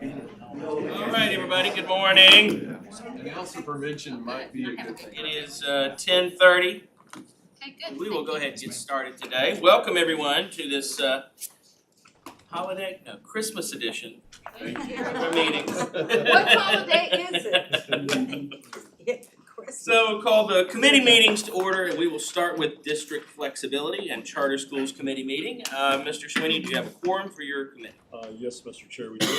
All right, everybody, good morning. An ounce of prevention might be a good thing. It is 10:30. Okay, good. We will go ahead and get started today. Welcome, everyone, to this Christmas edition of our meetings. What holiday is it? So we'll call the committee meetings to order, and we will start with district flexibility and charter schools committee meeting. Mr. Sweeney, do you have a quorum for your committee? Yes, Mr. Chair, we do. All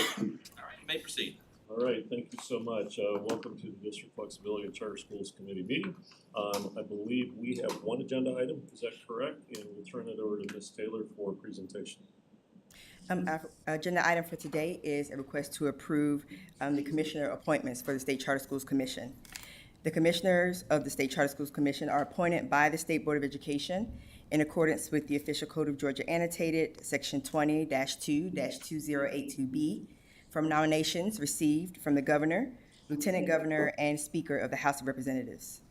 right, you may proceed. All right, thank you so much. Welcome to the District Flexibility and Charter Schools Committee meeting. I believe we have one agenda item, is that correct? And we'll turn it over to Ms. Taylor for presentation. Our agenda item for today is a request to approve the commissioner appointments for the State Charter Schools Commission. The commissioners of the State Charter Schools Commission are appointed by the State Board of Education in accordance with the Official Code of Georgia Annotated, Section 20-2-2082B, from nominations received from the Governor, Lieutenant Governor, and Speaker of the House of Representatives.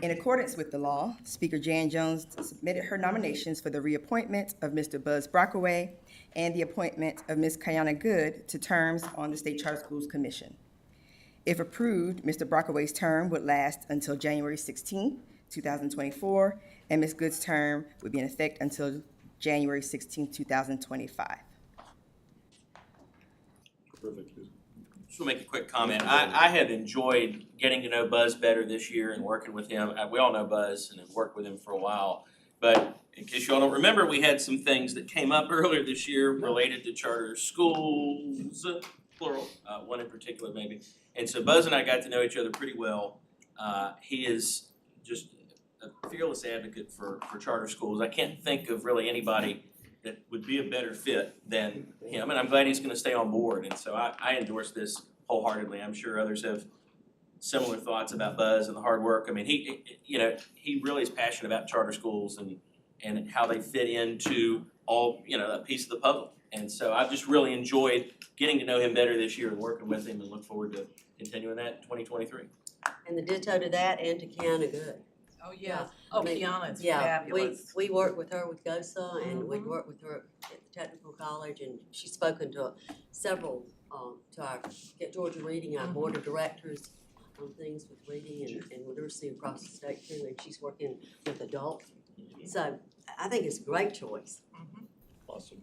In accordance with the law, Speaker Jan Jones submitted her nominations for the reappointment of Mr. Buzz Brockaway and the appointment of Ms. Kayana Good to terms on the State Charter Schools Commission. If approved, Mr. Brockaway's term would last until January 16, 2024, and Ms. Good's term would be in effect until January 16, 2025. Perfect. Just want to make a quick comment. I have enjoyed getting to know Buzz better this year and working with him. We all know Buzz and have worked with him for a while. But in case you all don't remember, we had some things that came up earlier this year related to charter schools, plural, one in particular maybe. And so Buzz and I got to know each other pretty well. He is just a fearless advocate for charter schools. I can't think of really anybody that would be a better fit than him, and I'm glad he's gonna stay on board, and so I endorse this wholeheartedly. I'm sure others have similar thoughts about Buzz and the hard work. I mean, he really is passionate about charter schools and how they fit into all, that piece of the puzzle. And so I've just really enjoyed getting to know him better this year and working with him, and look forward to continuing that in 2023. And the ditto to that and to Kiana Good. Oh, yeah. I mean, Kiana's Yeah, fabulous. we worked with her with GOSA and we'd worked with her at the technical college, and she's spoken to several, to our Get Georgia Reading, our board of directors on things with reading and literacy across the state too, and she's working with adults. So I think it's a great choice. Awesome.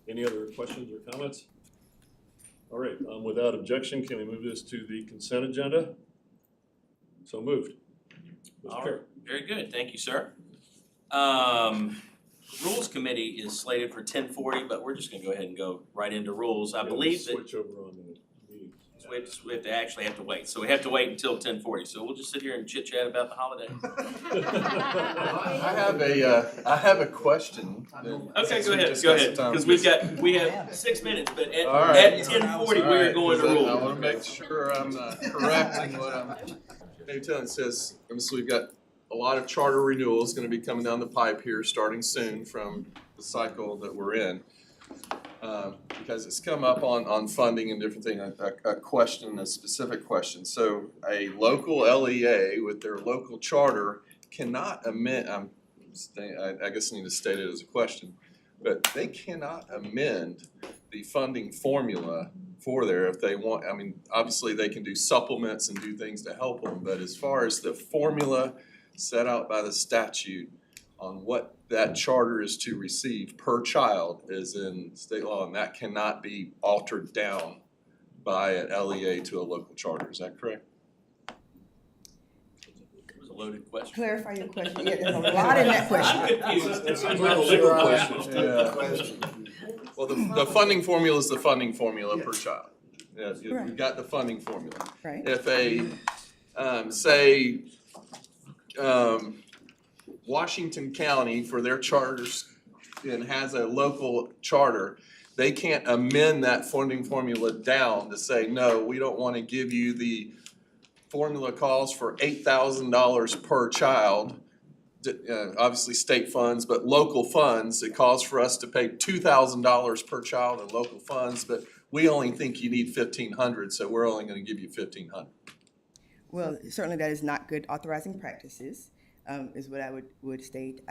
Any other questions or comments? All right, without objection, can we move this to the consent agenda? So moved. Mr. All Chair. right, very good, thank you, sir. Rules Committee is slated for 10:40, but we're just gonna go ahead and go right into rules. I Yeah, believe that switch over on the meeting. we have to actually have to wait, so we have to wait until 10:40, so we'll just sit here and chit chat about the holiday. I have a question. Okay, go ahead, because we have 6 minutes, but at All right. 10:40, we're going to I rules. wanna make sure I'm correcting what I'm telling. It says, so we've got a lot of charter renewals gonna be coming down the pipe here, starting soon from the cycle that we're in. Because it's come up on funding and different things, a specific question. So a local LEA with their local charter cannot amend, I guess I need to state it as a question, but they cannot amend the funding formula for there if they want. I mean, obviously they can do supplements and do things to help them, but as far as the formula set out by the statute on what that charter is to receive per child is in state law, and that cannot be altered down by an LEA to a local charter. Is that correct? It was a loaded question. Clarify your question. Yeah, there's a lot in that question. I'm confused. It seems like a legal question. Well, the funding formula is the funding formula per child. Yeah, you've Right. got the funding formula. Right. If Washington County for their charters and has a local charter, they can't amend that funding formula down to say, no, we don't wanna give you the formula calls for $8,000 per child. Obviously state funds, but local funds, it calls for us to pay $2,000 per child in local funds, but we only think you need $1,500, so we're only gonna give you $1,500. Well, certainly that is not good authorizing practices, is what I would state.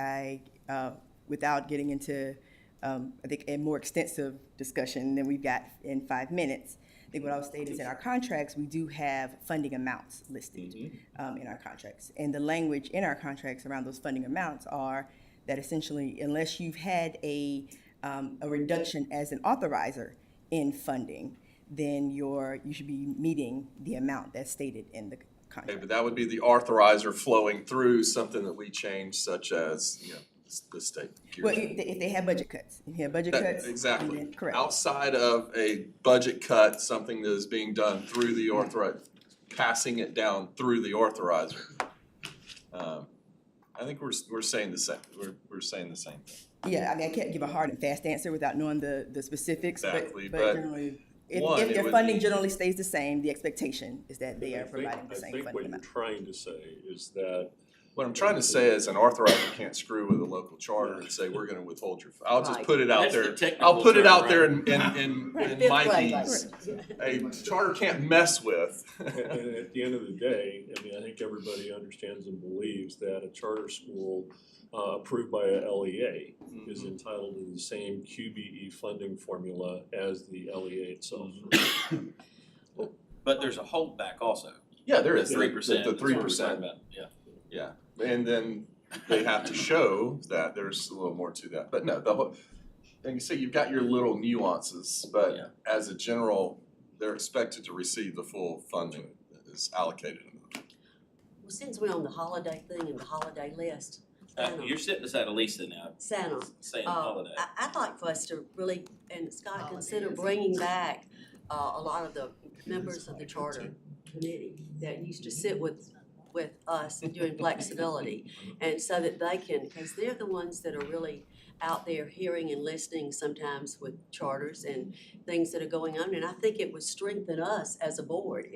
Without getting into, I think, a more extensive discussion than we've got in 5 minutes, think what I'll state is in our contracts, we do have funding amounts listed in our contracts. And the language in our contracts around those funding amounts are that essentially, unless you've had a reduction as an authorizer in funding, then you should be meeting the amount that's stated in the Okay, contract. but that would be the authorizer flowing through something that we change, such as, the state. Well, if they have budget cuts, if you have budget cuts. Exactly. then correct. Outside of a budget cut, something that is being done through the authorizer, passing it down through the authorizer. I think we're saying the same, we're saying the same thing. Yeah, I mean, I can't give a hard and fast answer without knowing the specifics, Exactly, but but generally, one, if it their would funding be- generally stays the same, the expectation is that they I are think- providing the same I think funding what you're amount. trying to say is that What I'm trying to say is an authorizer can't screw with a local charter and say, we're gonna withhold your, I'll just Right. put it out That's the there. technical I'll put it term, out there right? in Fifth grade, Mikey's, right. a charter can't mess with. and at the end of the day, I mean, I think everybody understands and believes that a charter school approved by a LEA is entitled to the same QBE funding formula as the LEA itself. But there's a holdback also. Yeah, there is. 3%. The that's what we're 3%. talking about, Yeah. Yeah, and then they have to show that there's a little more to that, but no, the whole, and you say you've got your little nuances, Yeah. but as a general, they're expected to receive the full funding that is allocated to them. Well, since we're on the holiday thing and the holiday list, You're sitting beside Elisa now, Santa, saying holiday. I'd like for us to really, and Scott, Holiday consider is- bringing back a lot of the members of the charter committee that used to sit with us and doing flexibility. And so that they can, because they're the ones that are really out there hearing and listening sometimes with charters and things that are going on. And I think it would strengthen us as a board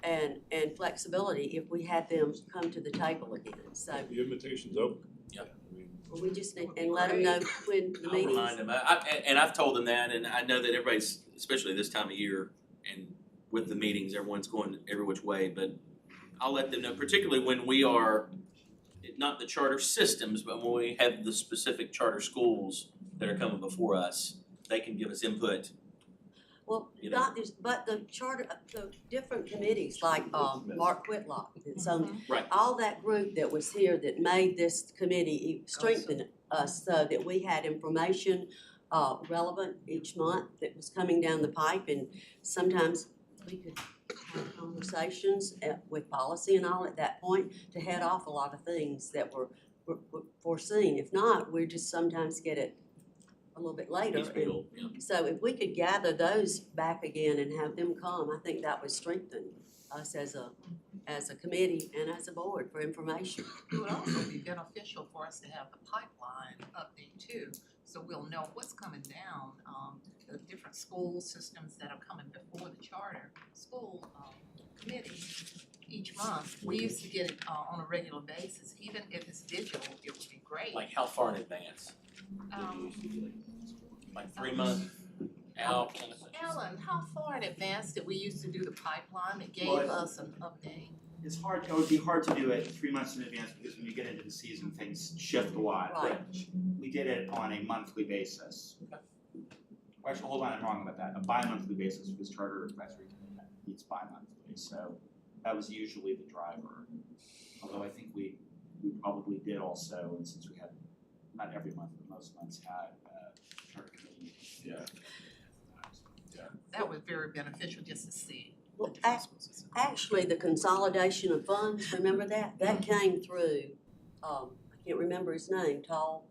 and flexibility if we had them come to the table again. So The invitation's open. Yeah. I mean, we just need, and let them know when the I'll meetings. remind them, and I've told them that, and I know that everybody's, especially this time of year, and with the meetings, everyone's going every which way, but I'll let them know, particularly when we are, not the charter systems, but when we have the specific charter schools that are coming before us, they can give us input. Well, You know. not this, but the charter, the different committees, like, Mark Whitlock, that's on, Right. all that group that was here that made this committee strengthen us so that we had information, relevant each month that was coming down the pipe, and sometimes we could have conversations with policy and all at that point to head off a lot of things that were foreseen. If not, we just sometimes get it a little bit later. And Piecemeal, yeah. so if we could gather those back again and have them come, I think that would strengthen us as a committee and as a board for information. It would also be beneficial for us to have the pipeline update too, so we'll know what's coming down, the different school systems that are coming before the charter school committee each month. We used to get it on a regular basis, even if it's digital, it would be great. Like how far in advance? Like 3 months out kind of thing? Alan, how far in advance did we used to do the pipeline? It gave Well, us an update. It's hard, it would be hard to do it 3 months in advance because when you get into the season, things shift a lot. Right. But we did it on a monthly basis. Actually, hold on, I'm wrong about that. A bi-monthly basis because charter advisory meets bi-monthly. So that was usually the driver. Although I think we probably did also, and since we had, not every month, but most months had charter committee. Yeah. That was very beneficial just to see. Well, actually, the consolidation of funds, remember that? That came through, I can't remember his name, Tall.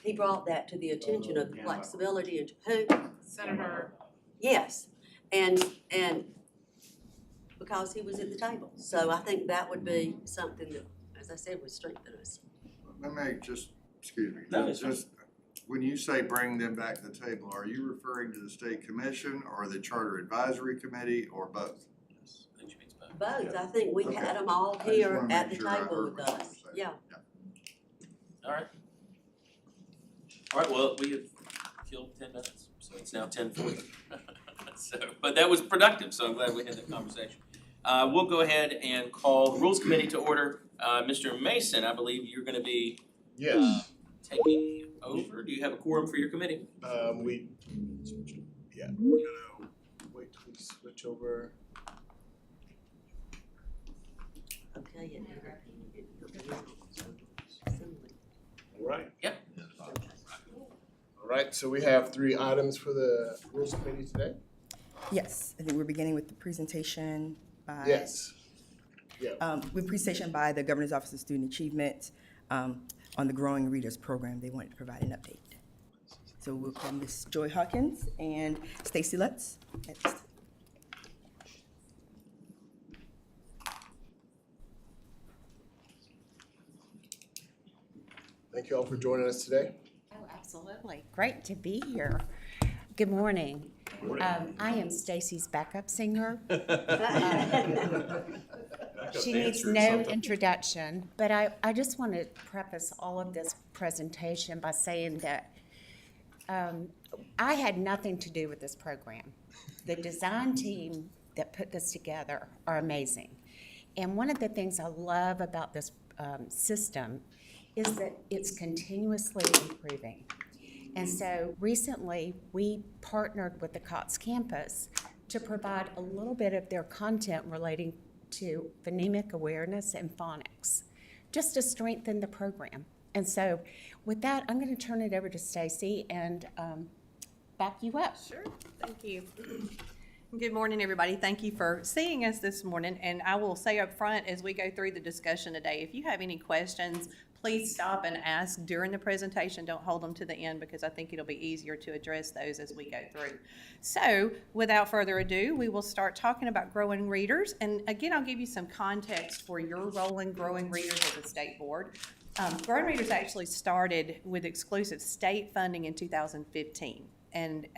He brought that to the attention of the Yeah. flexibility and who? Senator, Yes, and because he was at the table. So I think that would be something that, as I said, would strengthen us. Let me just, excuse me, No, it's fine. just, when you say bring them back to the table, are you referring to the state commission or the charter advisory committee or both? I think she means both. Both, I think we Okay. had them all I just here wanna at make the sure I table heard with what you us, were saying. yeah. All right. All right, well, we have killed 10 minutes, so it's now 10:40. So, but that was productive, so I'm glad we had that conversation. We'll go ahead and call the Rules Committee to order. Mr. Mason, I believe you're gonna be Yes, taking over. Do you have a quorum for your committee? we're gonna wait till switch over. Okay, yeah. All right. Yep. All right, so we have 3 items for the Rules Committee today? Yes, I think we're beginning with the presentation by. Yes. With presentation by the Governor's Office of Student Achievement on the Growing Readers Program. They wanted to provide an update. So we'll call Ms. Joy Hawkins and Stacy Lutz next. Thank you all for joining us today. Oh, absolutely. Great to be here. Good morning. I am Stacy's backup singer. She needs no introduction, but I just want to preface all of this presentation by saying that I had nothing to do with this program. The design team that put this together are amazing. And one of the things I love about this system is that it's continuously improving. And so recently, we partnered with the Cox campus to provide a little bit of their content relating to phonemic awareness and phonics, just to strengthen the program. And so with that, I'm going to turn it over to Stacy and back you up. Sure, thank you. Good morning, everybody. Thank you for seeing us this morning. And I will say up front as we go through the discussion today, if you have any questions, please stop and ask during the presentation. Don't hold them to the end because I think it'll be easier to address those as we go through. So without further ado, we will start talking about growing readers. And again, I'll give you some context for your role in growing readers as a state board. Growing Readers actually started with exclusive state funding in 2015. And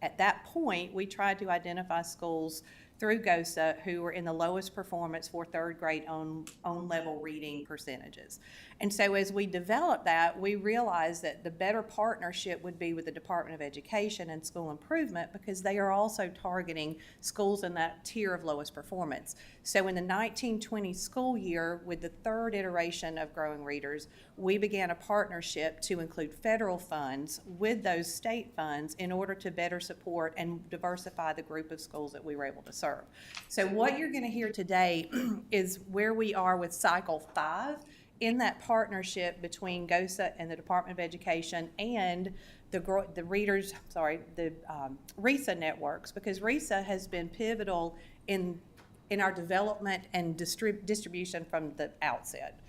at that point, we tried to identify schools through GOSA who were in the lowest performance for third grade on level reading percentages. And so as we developed that, we realized that the better partnership would be with the Department of Education and School Improvement because they are also targeting schools in that tier of lowest performance. So in the 1920 school year, with the third iteration of Growing Readers, we began a partnership to include federal funds with those state funds in order to better support and diversify the group of schools that we were able to serve. So what you're going to hear today is where we are with cycle 5 in that partnership between GOSA and the Department of Education and the RESA networks, because RESA has been pivotal in our development and distribution from the outset.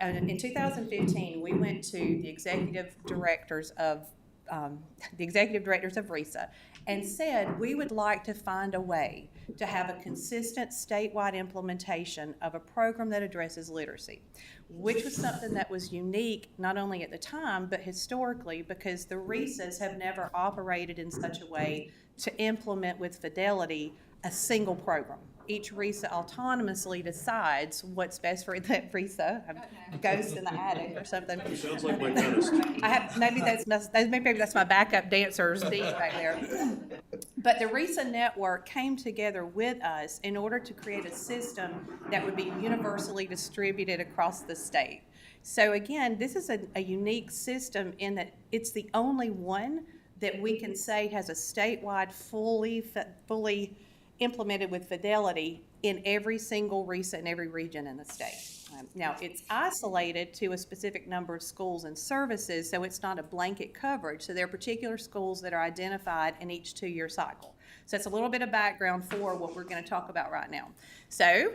And in 2015, we went to the executive directors of RESA and said we would like to find a way to have a consistent statewide implementation of a program that addresses literacy, which was something that was unique not only at the time but historically, because the RESAs have never operated in such a way to implement with fidelity a single program. Each RESA autonomously decides what's best for that RESA. Ghost in the attic or something. Sounds like my dentist. Maybe that's my backup dancer's theme right there. But the RESA network came together with us in order to create a system that would be universally distributed across the state. So again, this is a unique system in that it's the only one that we can say has a statewide fully implemented with fidelity in every single RESA in every region in the state. Now, it's isolated to a specific number of schools and services, so it's not a blanket coverage. So there are particular schools that are identified in each 2-year cycle. So it's a little bit of background for what we're going to talk about right now. So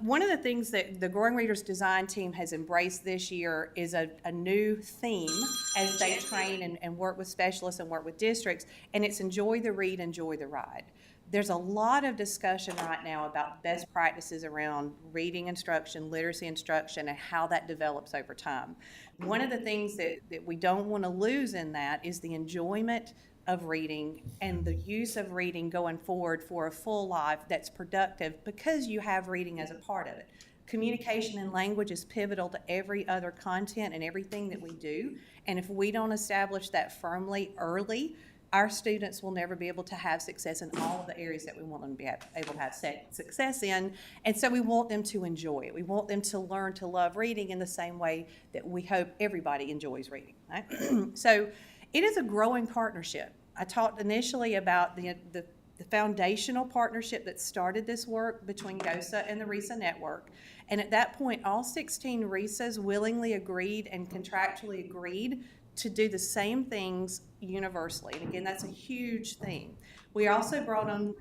one of the things that the Growing Readers design team has embraced this year is a new theme as they train and work with specialists and work with districts, and it's enjoy the read, enjoy the ride. There's a lot of discussion right now about best practices around reading instruction, literacy instruction, and how that develops over time. One of the things that we don't want to lose in that is the enjoyment of reading and the use of reading going forward for a full life that's productive because you have reading as a part of it. Communication and language is pivotal to every other content and everything that we do. And if we don't establish that firmly early, our students will never be able to have success in all of the areas that we want them to be able to have success in. And so we want them to enjoy it. We want them to learn to love reading in the same way that we hope everybody enjoys reading. Right? So it is a growing partnership. I talked initially about the the foundational partnership that started this work between GOSA and the RESA network. And at that point, all 16 RESAs willingly agreed and contractually agreed to do the same things universally. And again, that's a huge thing. We also brought on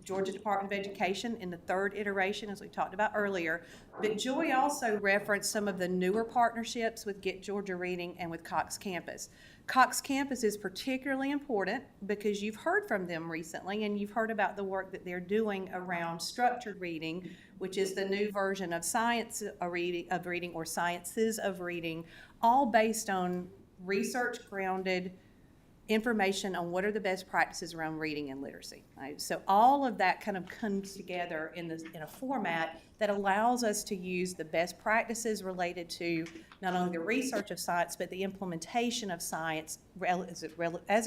Georgia Department of Education in the third iteration, as we talked about earlier. But Joy also referenced some of the newer partnerships with Get Georgia Reading and with Cox Campus. Cox Campus is particularly important because you've heard from them recently and you've heard about the work that they're doing around structured reading, which is the new version of science of reading or sciences of reading, all based on research-grounded information on what are the best practices around reading and literacy. Right? So all of that kind of comes together in a format that allows us to use the best practices related to not only the research of science, but the implementation of science as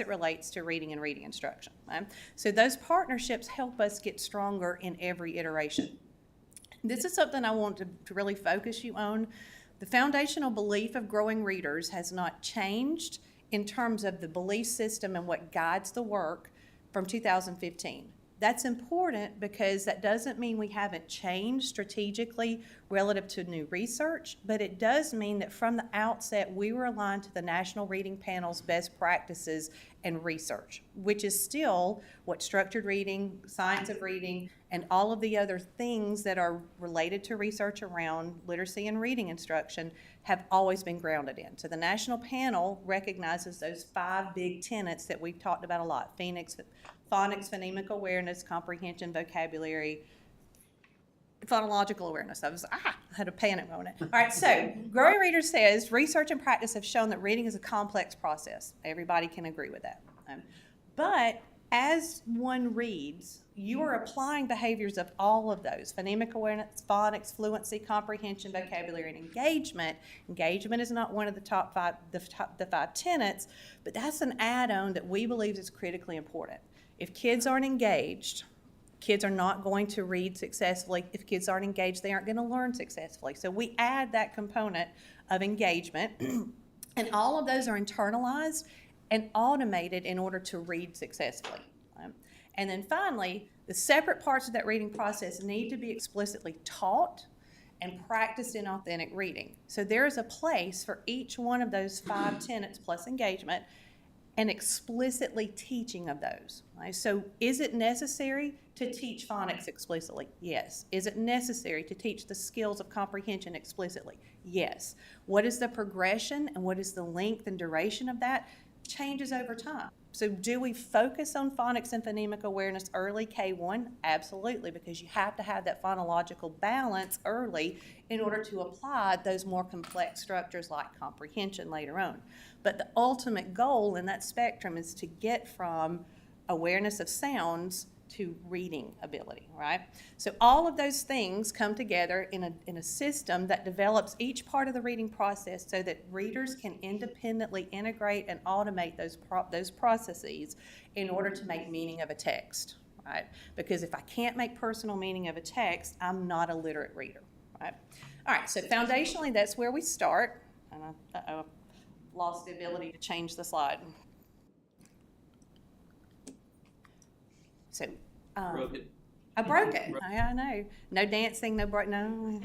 it relates to reading and reading instruction. Right? So those partnerships help us get stronger in every iteration. This is something I want to really focus you on. The foundational belief of growing readers has not changed in terms of the belief system and what guides the work from 2015. That's important because that doesn't mean we haven't changed strategically relative to new research, but it does mean that from the outset we were aligned to the National Reading Panel's best practices and research, which is still what structured reading, science of reading, and all of the other things that are related to research around literacy and reading instruction have always been grounded in. So the National Panel recognizes those 5 big tenets that we've talked about a lot: phonics, phonemic awareness, comprehension, vocabulary, phonological awareness. I had a panic moment. All right, so Growing Readers says research and practice have shown that reading is a complex process. Everybody can agree with that. But as one reads, you are applying behaviors of all of those: phonemic awareness, phonics, fluency, comprehension, vocabulary, and engagement. Engagement is not one of the five tenets, but that's an add-on that we believe is critically important. If kids aren't engaged, kids are not going to read successfully. If kids aren't engaged, they aren't going to learn successfully. So we add that component of engagement, and all of those are internalized and automated in order to read successfully. And then finally, the separate parts of that reading process need to be explicitly taught and practiced in authentic reading. So there is a place for each one of those 5 tenets plus engagement and explicitly teaching of those. Right? So is it necessary to teach phonics explicitly? Yes. Is it necessary to teach the skills of comprehension explicitly? Yes. What is the progression and what is the length and duration of that? Changes over time. So do we focus on phonics and phonemic awareness early, K1? Absolutely, because you have to have that phonological balance early in order to apply those more complex structures like comprehension later on. But the ultimate goal in that spectrum is to get from awareness of sounds to reading ability, right? So all of those things come together in a system that develops each part of the reading process so that readers can independently integrate and automate those processes in order to make meaning of a text, right? Because if I can't make personal meaning of a text, I'm not a literate reader, right? All right, so foundationally, that's where we start. And I lost the ability to change the slide. So, Broke it. I broke it. I know. No dancing, no break, no.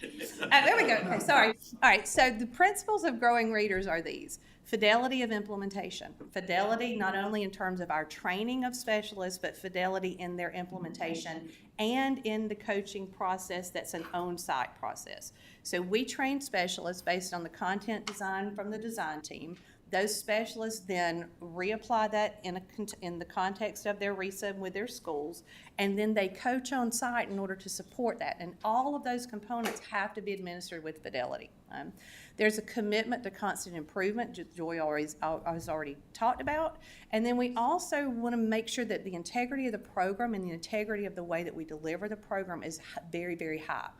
There we go. Okay, sorry. All right, so the principles of growing readers are these: fidelity of implementation. Fidelity not only in terms of our training of specialists, but fidelity in their implementation and in the coaching process that's an on-site process. So we train specialists based on the content design from the design team. Those specialists then reapply that in the context of their RESA with their schools, and then they coach on site in order to support that. And all of those components have to be administered with fidelity. There's a commitment to constant improvement, Joy has already talked about. And then we also want to make sure that the integrity of the program and the integrity of the way that we deliver the program is very, very high.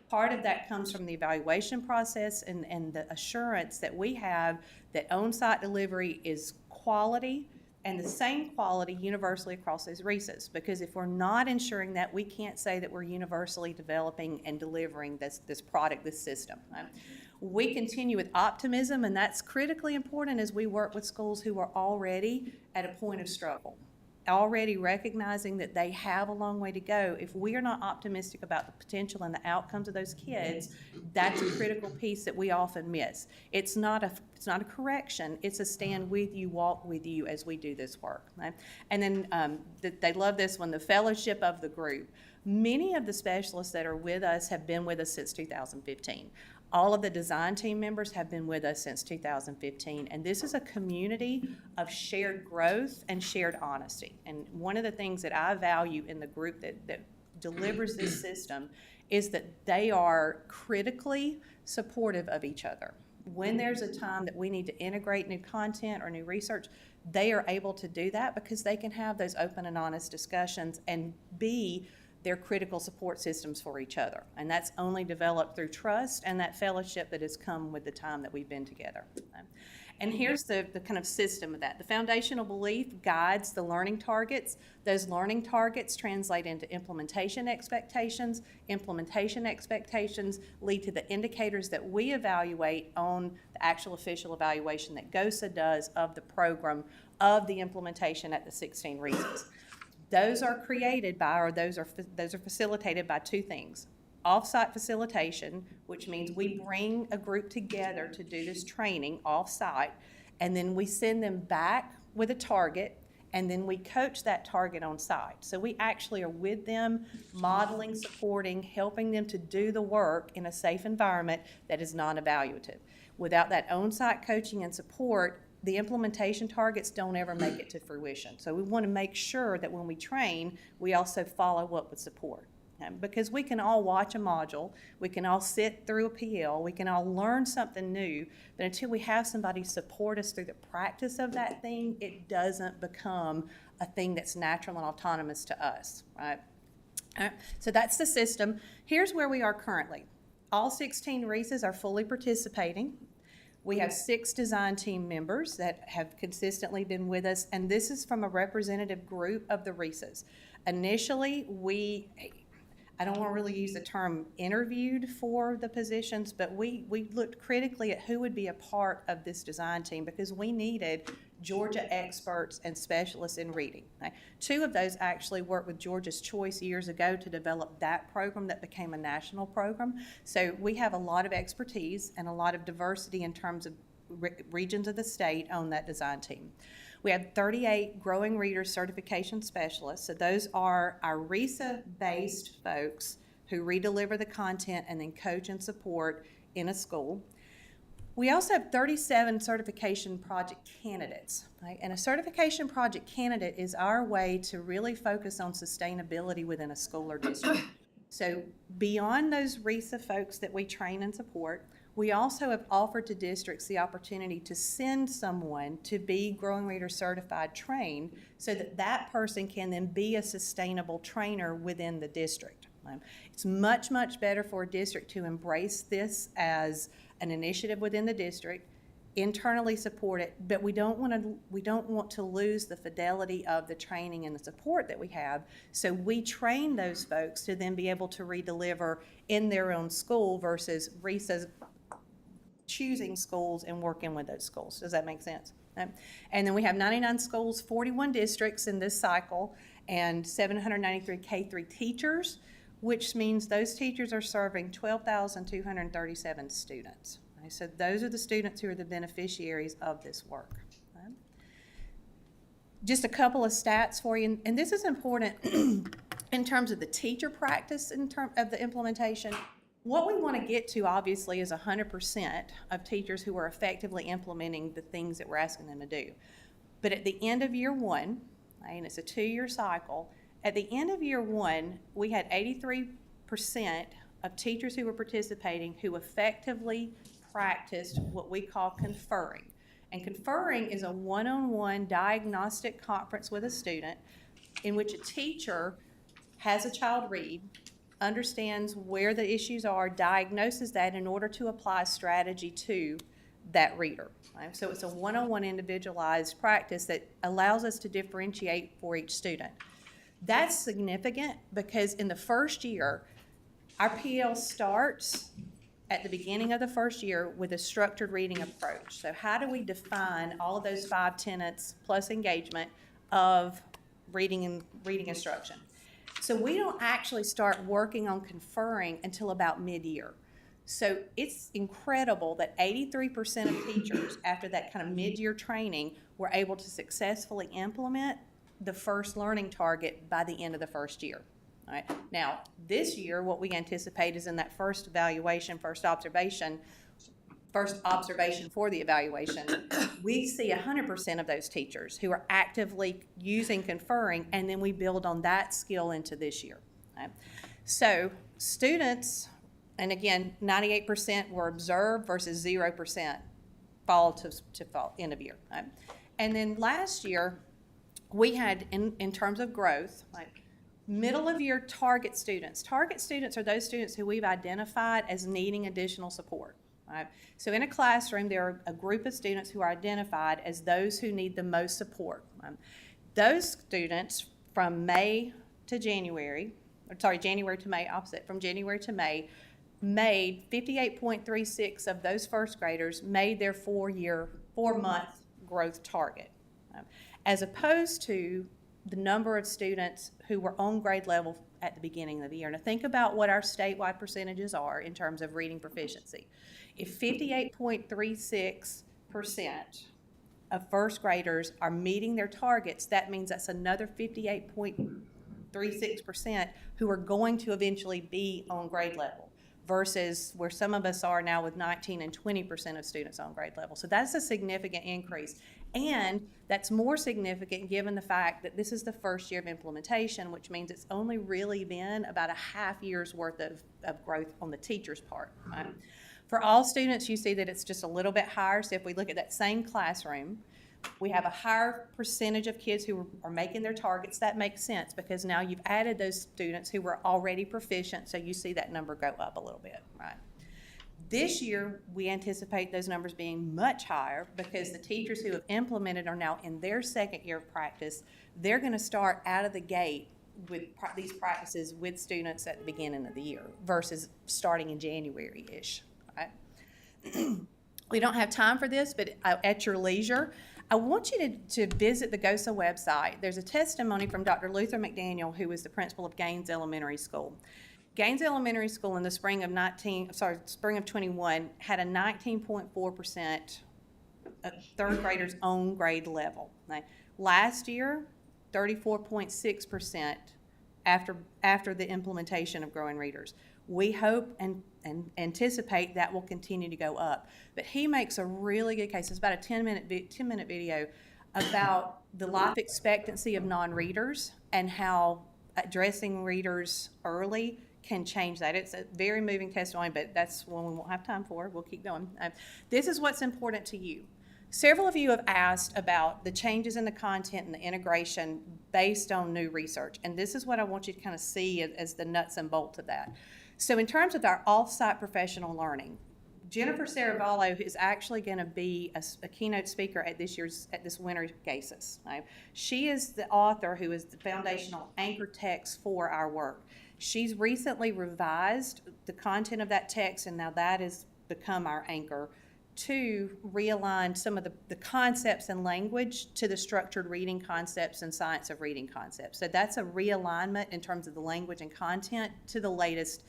Part of that comes from the evaluation process and the assurance that we have that on-site delivery is quality and the same quality universally across those RESAs. Because if we're not ensuring that, we can't say that we're universally developing and delivering this product, this system. Right? We continue with optimism, and that's critically important as we work with schools who are already at a point of struggle. already recognizing that they have a long way to go, if we are not optimistic about the potential and the outcomes of those kids, that's a critical piece that we often miss. It's not a correction, it's a stand with you, walk with you as we do this work. Right? And then they love this one, the fellowship of the group. Many of the specialists that are with us have been with us since 2015. All of the design team members have been with us since 2015, and this is a community of shared growth and shared honesty. And one of the things that I value in the group that delivers this system is that they are critically supportive of each other. When there's a time that we need to integrate new content or new research, they are able to do that because they can have those open and honest discussions and be their critical support systems for each other. And that's only developed through trust and that fellowship that has come with the time that we've been together. And here's the kind of system of that. The foundational belief guides the learning targets. Those learning targets translate into implementation expectations. Implementation expectations lead to the indicators that we evaluate on the actual official evaluation that GOSA does of the program of the implementation at the 16 regions. Those are created by, or those are facilitated by two things. Off-site facilitation, which means we bring a group together to do this training off-site, and then we send them back with a target, and then we coach that target on site. So we actually are with them, modeling, supporting, helping them to do the work in a safe environment that is non-evaluative. Without that on-site coaching and support, the implementation targets don't ever make it to fruition. So we want to make sure that when we train, we also follow up with support. Because we can all watch a module, we can all sit through a PL, we can all learn something new, but until we have somebody support us through the practice of that thing, it doesn't become a thing that's natural and autonomous to us, right? So that's the system. Here's where we are currently. All 16 RESAs are fully participating. We have 6 design team members that have consistently been with us, and this is from a representative group of the RESAs. Initially, I don't want to really use the term interviewed for the positions, but we looked critically at who would be a part of this design team because we needed Georgia experts and specialists in reading. Right? 2 of those actually worked with Georgia's Choice years ago to develop that program that became a national program. So we have a lot of expertise and a lot of diversity in terms of regions of the state on that design team. We have 38 growing reader certification specialists. So those are our RESA-based folks who redeliver the content and then coach and support in a school. We also have 37 certification project candidates. Right? And a certification project candidate is our way to really focus on sustainability within a school or district. So beyond those RESA folks that we train and support, we also have offered to districts the opportunity to send someone to be Growing Reader Certified trained so that that person can then be a sustainable trainer within the district. It's much, much better for a district to embrace this as an initiative within the district, internally support it, but we don't want to lose the fidelity of the training and the support that we have. So we train those folks to then be able to redeliver in their own school versus RESA's choosing schools and working with those schools. Does that make sense? And then we have 99 schools, 41 districts in this cycle, and 793 K-3 teachers, which means those teachers are serving 12,237 students. Okay, so those are the students who are the beneficiaries of this work. Okay. Just a couple of stats for you, and this is important in terms of the teacher practice in terms of the implementation. What we want to get to, obviously, is 100% of teachers who are effectively implementing the things that we're asking them to do. But at the end of year 1, and it's a 2-year cycle, at the end of year 1, we had 83% of teachers who were participating who effectively practiced what we call conferring. And conferring is a one-on-one diagnostic conference with a student in which a teacher has a child read, understands where the issues are, diagnoses that in order to apply strategy to that reader. Right? So it's a one-on-one individualized practice that allows us to differentiate for each student. That's significant because in the first year, our PL starts at the beginning of the first year with a structured reading approach. So how do we define all of those 5 tenets plus engagement of reading instruction. So we don't actually start working on conferring until about mid-year. So it's incredible that 83% of teachers, after that kind of mid-year training, were able to successfully implement the first learning target by the end of the first year. All right. Now, this year, what we anticipate is in that first evaluation, first observation for the evaluation, we see 100% of those teachers who are actively using conferring, and then we build on that skill into this year. Okay? So students, and again, 98% were observed versus 0% fall to fall end of year. Right? And then last year, we had, in terms of growth, like middle of year target students. Target students are those students who we've identified as needing additional support. Right? So in a classroom, there are a group of students who are identified as those who need the most support. Those students from January to May, from January to May, made 58.36 of those first graders made their 4-month growth target, as opposed to the number of students who were on grade level at the beginning of the year. Now think about what our statewide percentages are in terms of reading proficiency. If 58.36% of first graders are meeting their targets, that means that's another 58.36% who are going to eventually be on grade level, versus where some of us are now with 19 and 20% of students on grade level. So that's a significant increase. And that's more significant given the fact that this is the first year of implementation, which means it's only really been about a half year's worth of growth on the teacher's part. Right? For all students, you see that it's just a little bit higher. So if we look at that same classroom, we have a higher percentage of kids who are making their targets. That makes sense because now you've added those students who were already proficient, so you see that number go up a little bit, right? This year, we anticipate those numbers being much higher because the teachers who have implemented are now in their second year of practice. They're going to start out of the gate with these practices with students at the beginning of the year versus starting in January-ish, right? We don't have time for this, but at your leisure, I want you to visit the GOSA website. There's a testimony from Dr. Luther McDaniel, who was the principal of Gaines Elementary School. Gaines Elementary School in the spring of 21 had a 19.4% third graders on grade level. Last year, 34.6% after the implementation of Growing Readers. We hope and anticipate that will continue to go up. But he makes a really good case. It's about a 10-minute video about the life expectancy of non-readers and how addressing readers early can change that. It's a very moving testimony, but that's one we won't have time for. We'll keep going. This is what's important to you. Several of you have asked about the changes in the content and the integration based on new research, and this is what I want you to kind of see as the nuts and bolts of that. So in terms of our off-site professional learning, Jennifer Saravallo is actually going to be a keynote speaker at this winter's GASIS. Right? She is the author who is the foundational anchor text for our work. She's recently revised the content of that text, and now that has become our anchor to realign some of the concepts and language to the structured reading concepts and science of reading concepts. So that's a realignment in terms of the language and content to the latest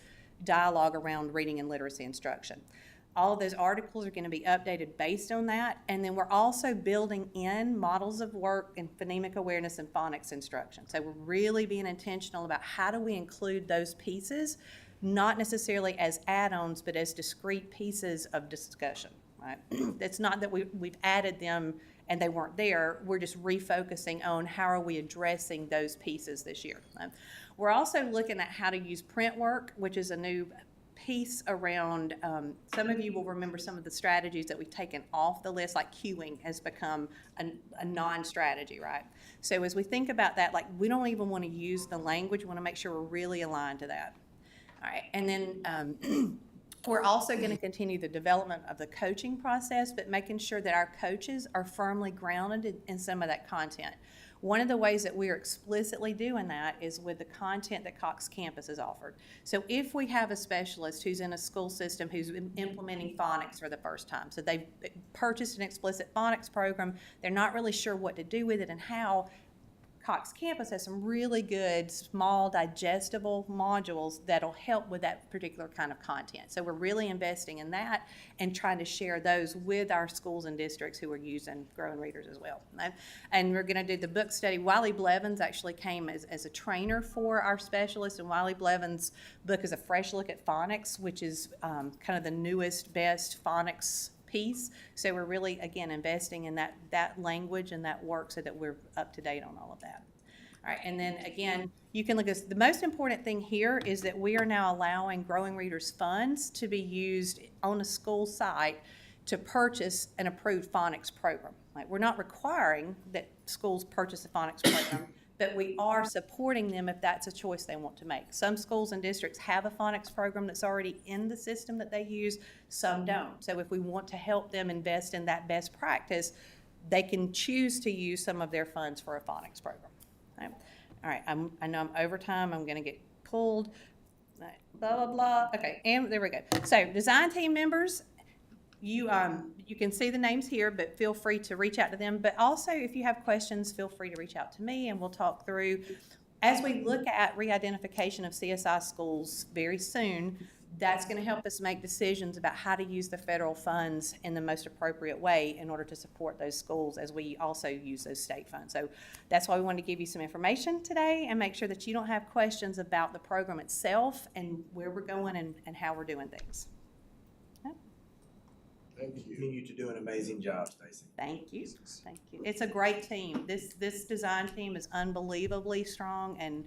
dialogue around reading and literacy instruction. All of those articles are going to be updated based on that, and then we're also building in models of work in phonemic awareness and phonics instruction. So we're really being intentional about how do we include those pieces, not necessarily as add-ons, but as discrete pieces of discussion. Right? It's not that we've added them and they weren't there. We're just refocusing on how are we addressing those pieces this year. We're also looking at how to use print work, which is a new piece around, some of you will remember some of the strategies that we've taken off the list, like queuing has become a non-strategy, right? So as we think about that, like we don't even want to use the language, we want to make sure we're really aligned to that. All right, and then we're also going to continue the development of the coaching process, but making sure that our coaches are firmly grounded in some of that content. One of the ways that we are explicitly doing that is with the content that Cox Campus has offered. So if we have a specialist who's in a school system who's implementing phonics for the first time, so they've purchased an explicit phonics program, they're not really sure what to do with it and how, Cox campus has some really good, small, digestible modules that'll help with that particular kind of content. So we're really investing in that and trying to share those with our schools and districts who are using Growing Readers as well. And we're gonna do the book study. Wiley Blevins actually came as a trainer for our specialists, and Wiley Blevins' book is A Fresh Look at Phonics, which is kind of the newest, best phonics piece. So we're really, again, investing in that language and that work so that we're up to date on all of that. All right, and then again, you can look at the most important thing here is that we are now allowing Growing Readers funds to be used on a school site to purchase an approved phonics program. Like, we're not requiring that schools purchase a phonics program, but we are supporting them if that's a choice they want to make. Some schools and districts have a phonics program that's already in the system that they use, some don't. So if we want to help them invest in that best practice, they can choose to use some of their funds for a phonics program. All right, I know I'm over time, I'm gonna get pulled, blah, blah, blah. Okay, and there we go. So design team members, you can see the names here, but feel free to reach out to them. But also, if you have questions, feel free to reach out to me and we'll talk through. As we look at re-identification of CSI schools very soon, that's going to help us make decisions about how to use the federal funds in the most appropriate way in order to support those schools as we also use those state funds. So that's why we wanted to give you some information today and make sure that you don't have questions about the program itself and where we're going and how we're doing things. Thank you. Continue to do an amazing job, Stacy. Thank you. Thank you. It's a great team. This design team is unbelievably strong and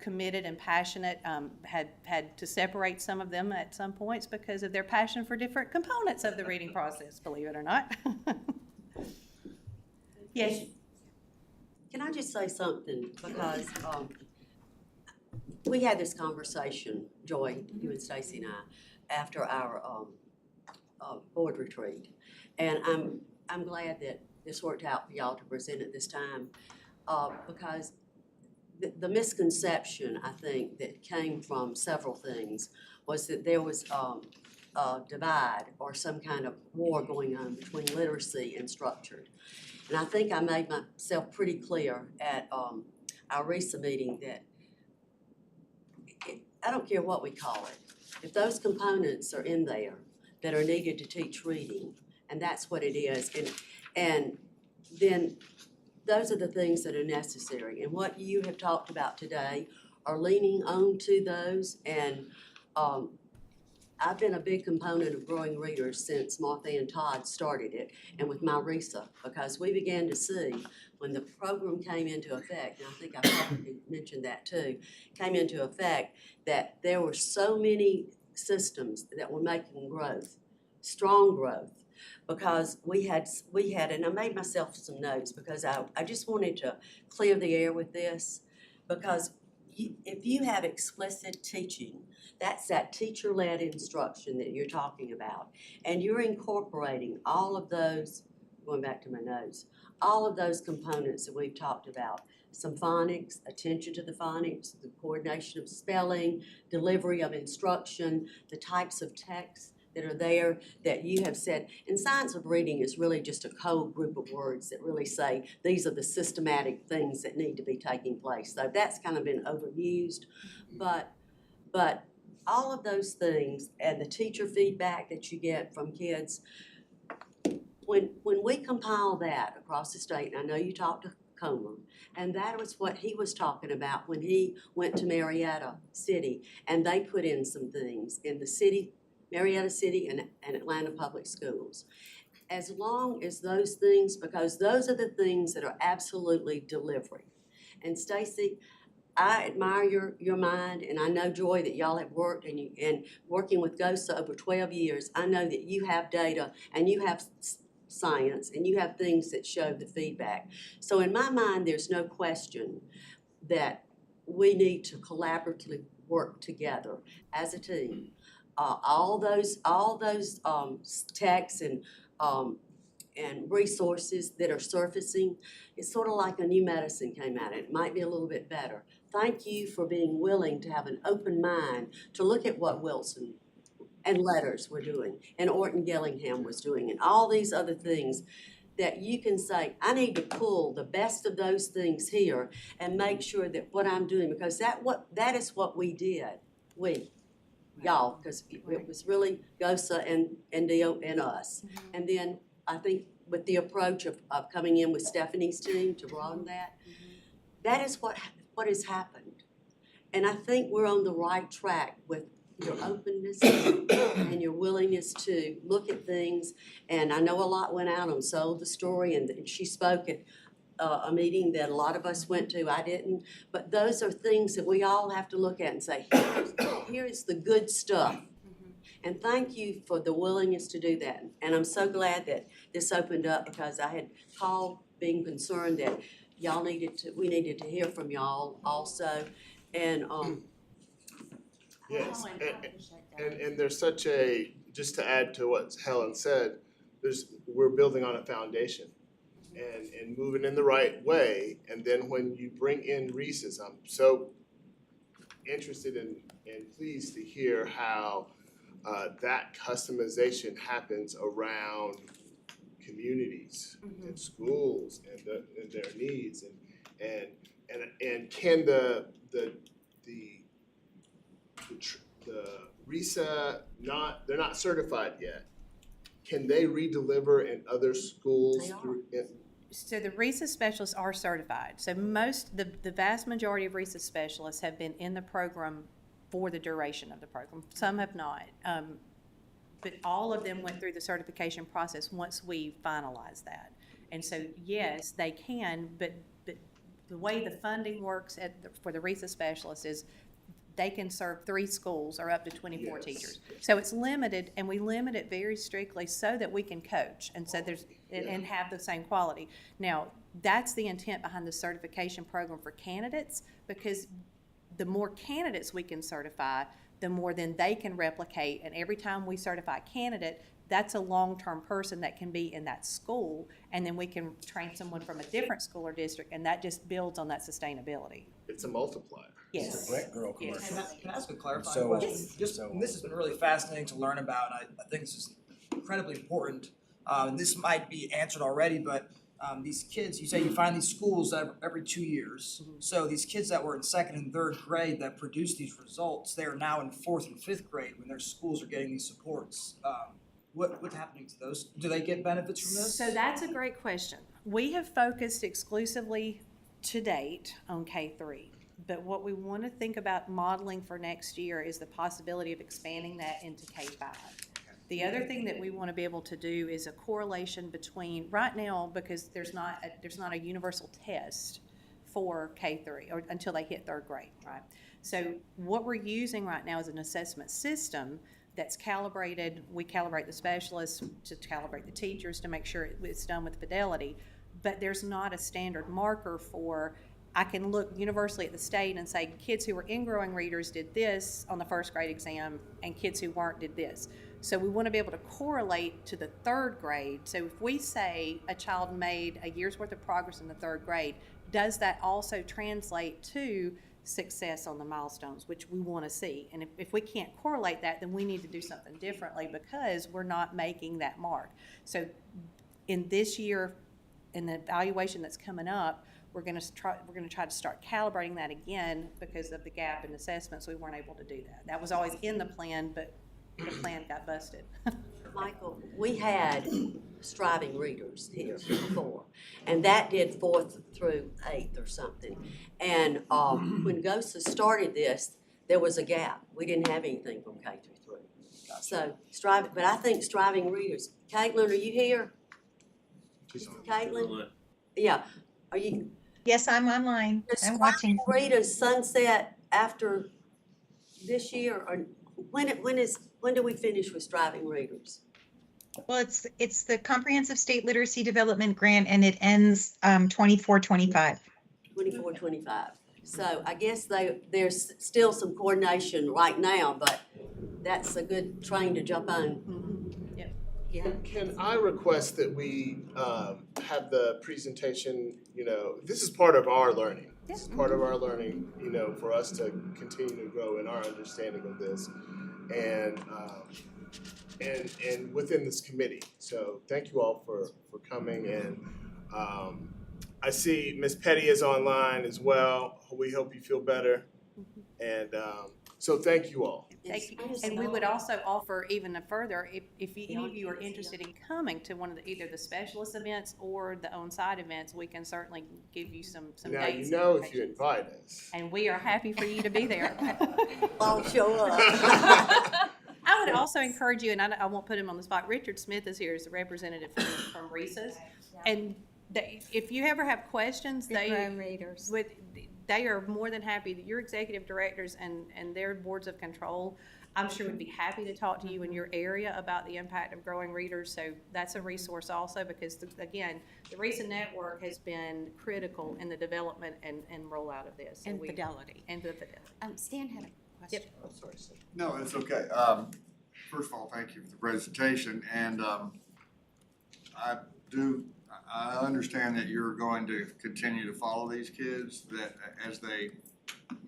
committed and passionate. Had to separate some of them at some points because of their passion for different components of the reading process, believe it or not. Yes. Can I just say something? Because we had this conversation, Joy, you and Stacy and I, after our board retreat. And I'm glad that this worked out for y'all to present at this time because the misconception, I think, that came from several things was that there was a divide or some kind of war going on between literacy and structured. And I think I made myself pretty clear at our RESA meeting that I don't care what we call it. If those components are in there that are needed to teach reading, and that's what it is, and then those are the things that are necessary. And what you have talked about today are leaning on to those. And I've been a big component of Growing Readers since Martha and Todd started it, and with my RESA, because we began to see when the program came into effect, and I think I probably mentioned that too, came into effect, that there were so many systems that were making growth, strong growth, because we had, and I made myself some notes because I just wanted to clear the air with this, because if you have explicit teaching, that's that teacher-led instruction that you're talking about, and you're incorporating all of those, going back to my notes, all of those components that we've talked about, some phonics, attention to the phonics, the coordination of spelling, delivery of instruction, the types of texts that are there that you have said. And science of reading is really just a code group of words that really say these are the systematic things that need to be taking place. So that's kind of been overused, but all of those things and the teacher feedback that you get from kids, when we compile that across the state, and I know you talked to Comer, and that was what he was talking about when he went to Marietta City, and they put in some things in the city, Marietta City and Atlanta Public Schools. As long as those things, because those are the things that are absolutely delivery. And Stacy, I admire your mind, and I know, Joy, that y'all have worked and working with GOSA over 12 years, I know that you have data and you have science and you have things that show the feedback. So in my mind, there's no question that we need to collaboratively work together as a team. All those texts and resources that are surfacing, it's sort of like a new medicine came out. It might be a little bit better. Thank you for being willing to have an open mind to look at what Wilson and Letters were doing and Orton Gillingham was doing and all these other things. that you can say, I need to pull the best of those things here and make sure that what I'm doing, because that is what we did, y'all, because it was really GOSA and Dio and us. And then I think with the approach of coming in with Stephanie's team to broaden that is what has happened. And I think we're on the right track with your openness and your willingness to look at things. And I know a lot went out on Sold the Story, and she spoke at a meeting that a lot of us went to. I didn't. But those are things that we all have to look at and say, here is the good stuff. And thank you for the willingness to do that. And I'm so glad that this opened up, because I had called being concerned that we needed to hear from y'all also. And Yes, and there's such a, just to add to what Helen said, we're building on a foundation and moving in the right way. And then when you bring in Reese's, I'm so interested and pleased to hear how that customization happens around communities and schools and their needs and can the RESA they're not certified yet. Can they redeliver in other schools? So the RESA specialists are certified. So the vast majority of RESA specialists have been in the program for the duration of the program. Some have not. But all of them went through the certification process once we finalized that. And so, yes, they can, but the way the funding works for the RESA specialists is they can serve 3 schools or up to 24 teachers. So it's limited, and we limit it very strictly so that we can coach and so and have the same quality. Now, that's the intent behind the certification program for candidates, because the more candidates we can certify, the more then they can replicate. And every time we certify a candidate, that's a long-term person that can be in that school, and then we can train someone from a different school or district, and that just builds on that sustainability. It's a multiplier. Yes. It's a Brett Girl Yes. commercial. Can I ask a clarifying question? And this has been really fascinating to learn about. I think this is incredibly important. And this might be answered already, but these kids, you say you find these schools every 2 years. So these kids that were in 2nd and 3rd grade that produced these results, they are now in 4th and 5th grade when their schools are getting these supports. What's happening to those? Do they get benefits from this? So that's a great question. We have focused exclusively to date on K-3. But what we want to think about modeling for next year is the possibility of expanding that into K-5. The other thing that we want to be able to do is a correlation between, right now, because there's not a universal test for K-3 or until they hit 3rd grade, right? So what we're using right now is an assessment system that's calibrated. We calibrate the specialists to calibrate the teachers to make sure it's done with fidelity. But there's not a standard marker for, I can look universally at the state and say kids who were ingrowing readers did this on the 1st grade exam and kids who weren't did this. So we want to be able to correlate to the 3rd grade. So if we say a child made a year's worth of progress in the 3rd grade, does that also translate to success on the milestones, which we want to see? And if we can't correlate that, then we need to do something differently because we're not making that mark. So in this year, in the evaluation that's coming up, we're going to try to start calibrating that again because of the gap in assessments. We weren't able to do that. That was always in the plan, but the plan got busted. Michael, we had striving readers here before, and that did 4th through 8th or something. And when GOSA started this, there was a gap. We didn't have anything from K through 3. So striving, but I think striving readers. Caitlin, are you here? Caitlin? Yeah. Are you? Yes, I'm online. I'm watching. Readers sunset after this year, or when do we finish with striving readers? Well, it's the Comprehensive State Literacy Development Grant, and it ends 24-25. 24-25. So I guess there's still some coordination right now, but that's a good train to jump on. Yep. Yeah. Can I request that we have the presentation, this is part of our learning. This is part of our learning, for us to continue to grow in our understanding of this. And and within this committee. So thank you all for coming, and I see Ms. Petty is online as well. We hope you feel better, and so thank you all. Thank you. And we would also offer even further, if any of you are interested in coming to one of the, either the specialist events or the on-site events, we can certainly give you some Now dates. you know and if you locations. invite us. And we are happy for you to be there. I'll show up. I would also encourage you, and I won't put him on the spot, Richard Smith is here as a representative from Reese's. And if you ever have questions, they are more than happy, your executive directors and their boards of control, I'm sure would be happy to talk to you in your area about the impact of growing readers. So that's a resource also, because again, the RESA network has been critical in the development and rollout of this. So And fidelity. And the fidelity. Stan had a question. Yep. I'm sorry, Sam. No, it's okay. First of all, thank you for the presentation, and I understand that you're going to continue to follow these kids that as they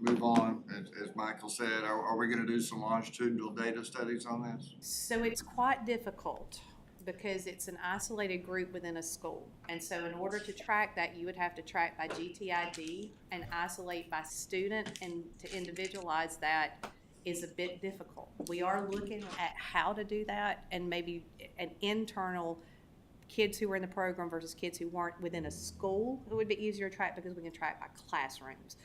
move on, as Michael said. Are we gonna do some longitudinal data studies on this? So it's quite difficult because it's an isolated group within a school. And so in order to track that, you would have to track by GTID and isolate by student, and to individualize that is a bit difficult. We are looking at how to do that, and maybe an internal kids who were in the program versus kids who weren't within a school. It would be easier to track because we can track by classrooms.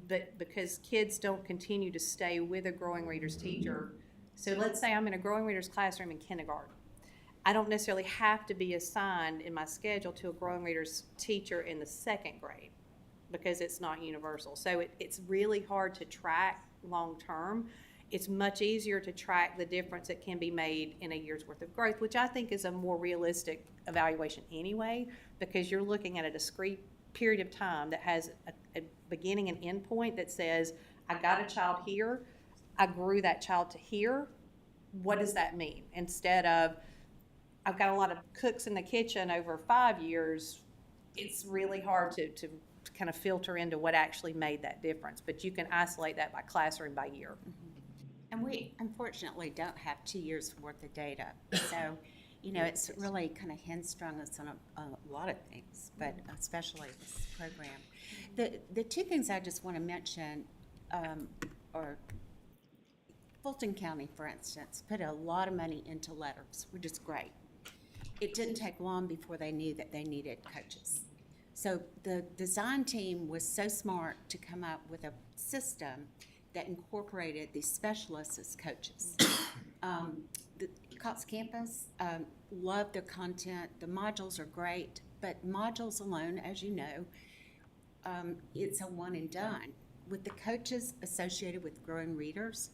But because kids don't continue to stay with a growing readers teacher, so let's say I'm in a growing readers classroom in kindergarten. I don't necessarily have to be assigned in my schedule to a growing readers teacher in the second grade because it's not universal. So it's really hard to track long term. It's much easier to track the difference that can be made in a year's worth of growth, which I think is a more realistic evaluation anyway, because you're looking at a discrete period of time that has a beginning and end point that says, I got a child here, I grew that child to here. What does that mean? Instead of, I've got a lot of cooks in the kitchen over 5 years, it's really hard to kind of filter into what actually made that difference. But you can isolate that by classroom by year. And we unfortunately don't have 2 years worth of data. So, it's really kind of hamstrung us on a lot of things, but especially this program. The two things I just want to mention are Fulton County, for instance, put a lot of money into letters, which is great. It didn't take long before they knew that they needed coaches. So the design team was so smart to come up with a system that incorporated these specialists as coaches. The Cox campus, love their content. The modules are great, but modules alone, as you know, it's a one and done. With the coaches associated with growing readers,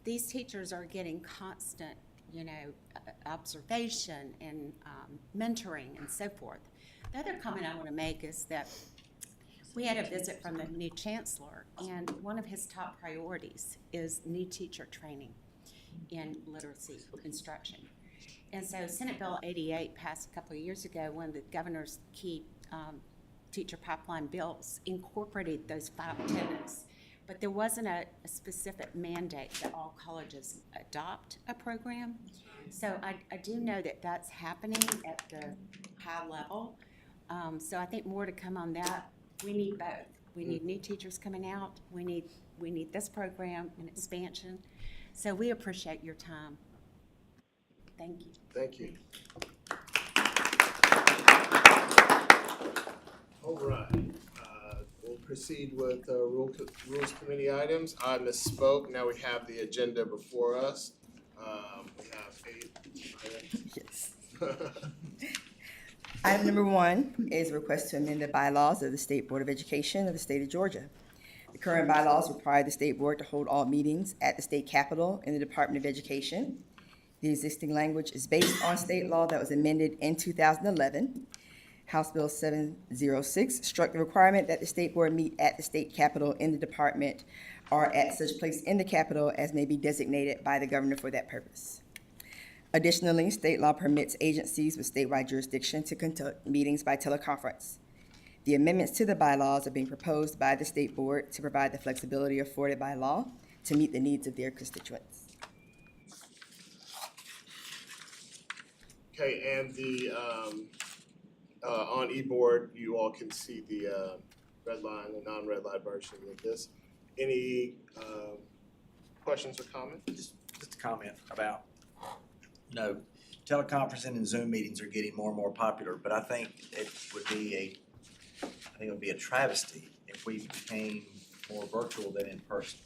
these teachers are getting constant, observation and mentoring and so forth. The other comment I want to make is that we had a visit from the new chancellor, and one of his top priorities is new teacher training in literacy instruction. And so Senate Bill 88 passed a couple of years ago, one of the governor's key teacher pipeline bills incorporated those 5 tenets. But there wasn't a specific mandate that all colleges adopt a program. So I do know that that's happening at the high level. So I think more to come on that. We need both. We need new teachers coming out. We need this program and expansion. So we appreciate your time. Thank you. Thank you. All right. We'll proceed with Rules Committee items. I misspoke. Now we have the agenda before us. We have 8 items. Yes. Item number 1 is a request to amend the bylaws of the State Board of Education of the state of Georgia. The current bylaws require the state board to hold all meetings at the state capitol in the Department of Education. The existing language is based on state law that was amended in 2011. House Bill 706 struck the requirement that the state board meet at the state capitol in the department or at such place in the capitol as may be designated by the governor for that purpose. Additionally, state law permits agencies with statewide jurisdiction to conduct meetings by teleconference. The amendments to the bylaws are being proposed by the state board to provide the flexibility afforded by law to meet the needs of their constituents. Okay, and on e-board, you all can see the red line, the non-red line version of this. Any questions or comments? Just a comment about, teleconferencing and Zoom meetings are getting more and more popular, but I think it would be a travesty if we became more virtual than in person,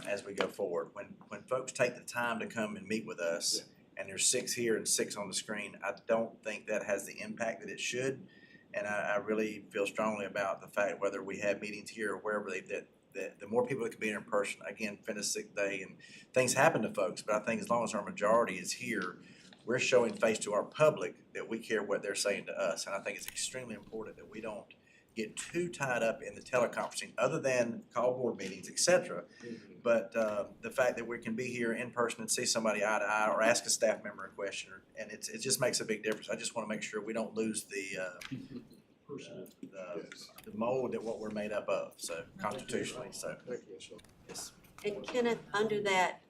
as we go forward. When folks take the time to come and meet with us, and there's 6 here and 6 on the screen, I don't think that has the impact that it should. And I really feel strongly about the fact whether we have meetings here or wherever that the more people that can be in person, again, been a sick day and things happen to folks, but I think as long as our majority is here, we're showing face to our public that we care what they're saying to us. And I think it's extremely important that we don't get too tied up in the teleconferencing, other than call board meetings, et cetera. But the fact that we can be here in person and see somebody eye to eye, or ask a staff member a question, and it just makes a big difference. I just want to make sure we don't lose the mold that what we're made up of, so constitutionally, so. Yes. And Kenneth, under that,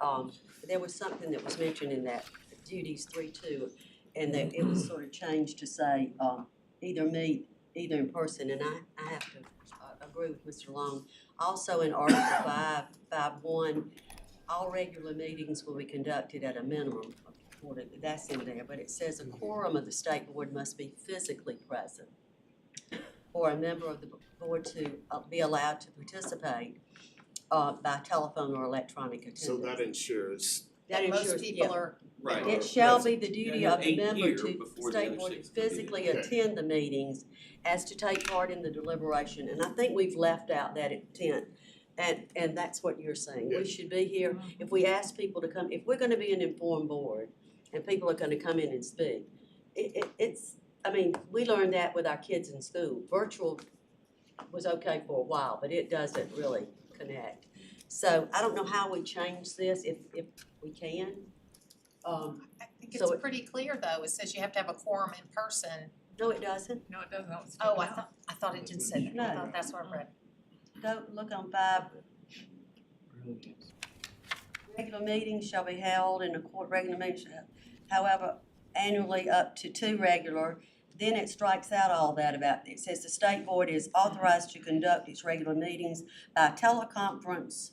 there was something that was mentioned in that duties 3.2, and that it was sort of changed to say, either meet either in person, and I have to agree with Mr. Long. Also in Article 5.1, all regular meetings will be conducted at a minimum, that's in there, but it says a quorum of the state board must be physically present for a member of the board to be allowed to participate by telephone or electronic attendance. So that ensures. That Most ensures, people yeah. are. Right. It shall be the duty Yeah, of the 8 member here to before the state other board to 6 can be. physically Okay. attend the meetings as to take part in the deliberation, and I think we've left out that intent. And that's what you're saying, we Yes. should be here, if we ask people to come, if we're gonna be an informed board, and people are gonna come in and speak, I mean, we learned that with our kids in school, virtual was okay for a while, but it doesn't really connect. So I don't know how we change this, if we can. I think So it's pretty clear though, it says you have to have a quorum in person. No, it doesn't. No, it doesn't. Oh, I thought it didn't say that, I No. thought that's what I read. Go look on 5. Regular meetings shall be held in a court, regular meetings, however, annually up to 2 regular. Then it strikes out all that about, it says the state board is authorized to conduct its regular meetings by teleconference,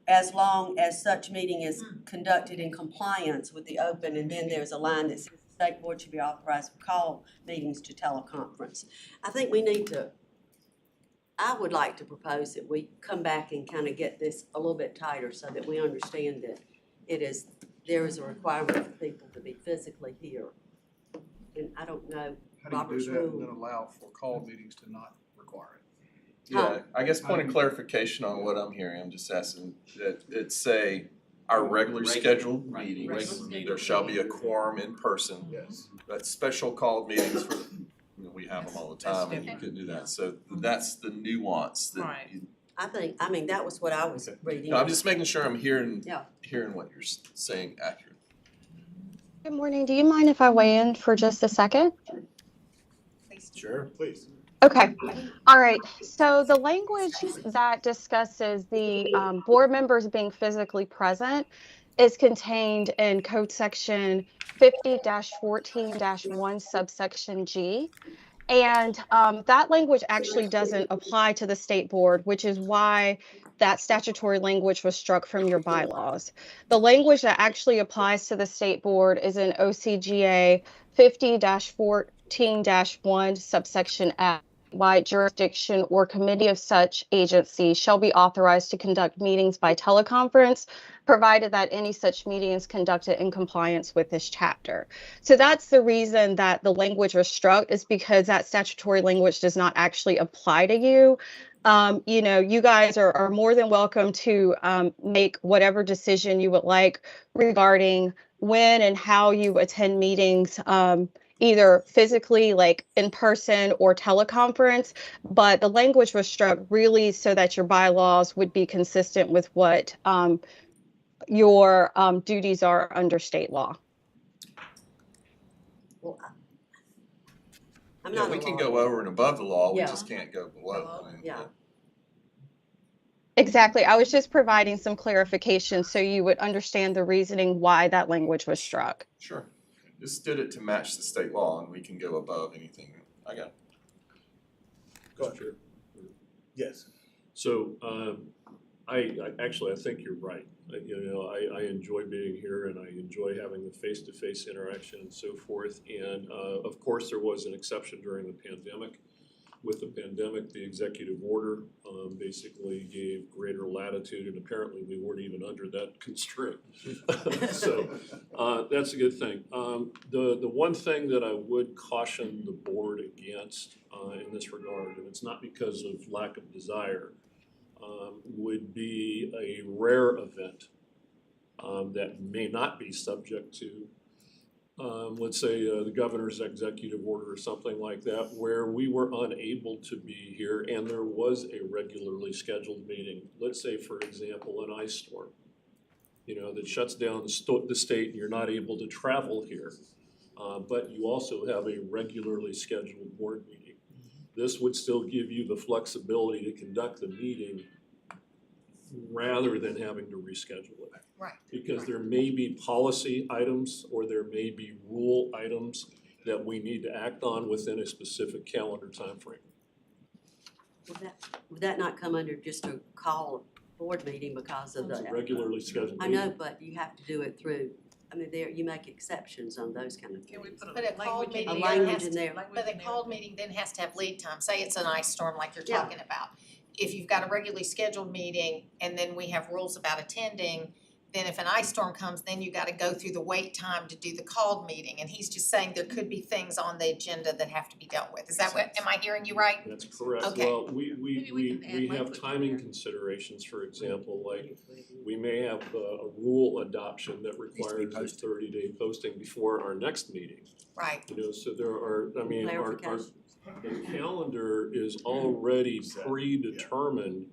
as long as such meeting is conducted in compliance with the open, and then there's a line that says the state board should be authorized to call meetings to teleconference. I think we need to, I would like to propose that we come back and kind of get this a little bit tighter so that we understand that there is a requirement for people to be physically here. And I don't know How do Robert's you do that and rule. then allow for call meetings to not require it? Yeah, I guess point of clarification on what I'm hearing, I'm just asking that it say our regular scheduled Right. meetings, Regular meeting. there shall be a quorum in person. Yes. But special called meetings, we have them all the time and you That's can do that, so that's the nuance that Right. you. I mean, that was what I was reading. No, I'm just making sure I'm hearing Yeah. what you're saying accurately. Good morning. Do you mind if I weigh in for just a second? Sure. Please. Okay. All right. So the language that discusses the board members being physically present is contained in Code Section 50-14-1 subsection G. And that language actually doesn't apply to the state board, which is why that statutory language was struck from your bylaws. The language that actually applies to the state board is in OCGA 50-14-1 subsection F. Why jurisdiction or committee of such agency shall be authorized to conduct meetings by teleconference, provided that any such meeting is conducted in compliance with this chapter. So that's the reason that the language was struck, is because that statutory language does not actually apply to you. You guys are more than welcome to make whatever decision you would like regarding when and how you attend meetings, either physically, like in person, or teleconference. But the language was struck really so that your bylaws would be consistent with what your duties are under state law. Well, I'm Yeah, not a we can lawyer. go over and above the law, we Yeah. just can't go below. I mean, Yeah. Exactly. I was just providing some clarification so you would understand the reasoning why that language was struck. Sure. Just did it to match the state law, and we can go above anything. I got it. Go ahead. Yes. So, I actually, I think you're right. I enjoy being here and I enjoy having the face-to-face interaction and so forth. And, of course, there was an exception during the pandemic. With the pandemic, the executive order, basically gave greater latitude, and apparently we weren't even under that constraint. So, that's a good thing. The one thing that I would caution the board against, in this regard, and it's not because of lack of desire, would be a rare event that may not be subject to, let's say, the governor's executive order or something like that, where we were unable to be here and there was a regularly scheduled meeting. Let's say, for example, an ice storm, that shuts down the state and you're not able to travel here. But you also have a regularly scheduled board meeting. This would still give you the flexibility to conduct the meeting rather than having to reschedule it. Right. Because there may be policy items or there may be rule items that we need to act on within a specific calendar timeframe. Would that not come under just a call board meeting because of It's the? a regularly scheduled I meeting. know, but you have to do it through, you make exceptions on those kind of Can we things. put But a called meeting, A then language has in to, there. but a called meeting then has to have lead time, say it's an ice storm like you're Yeah. talking about. If you've got a regularly scheduled meeting and then we have rules about attending, then if an ice storm comes, then you gotta go through the wait time to do the called meeting. And he's just saying there could be things on the agenda that have to be dealt with. Is that what, am I hearing you right? That's correct. Okay. Well, Maybe we we can add have language in timing there. considerations, for example, like we may have a rule adoption that requires a 30-day posting before our next meeting. Right. So there are, our Clarifications. the calendar is already predetermined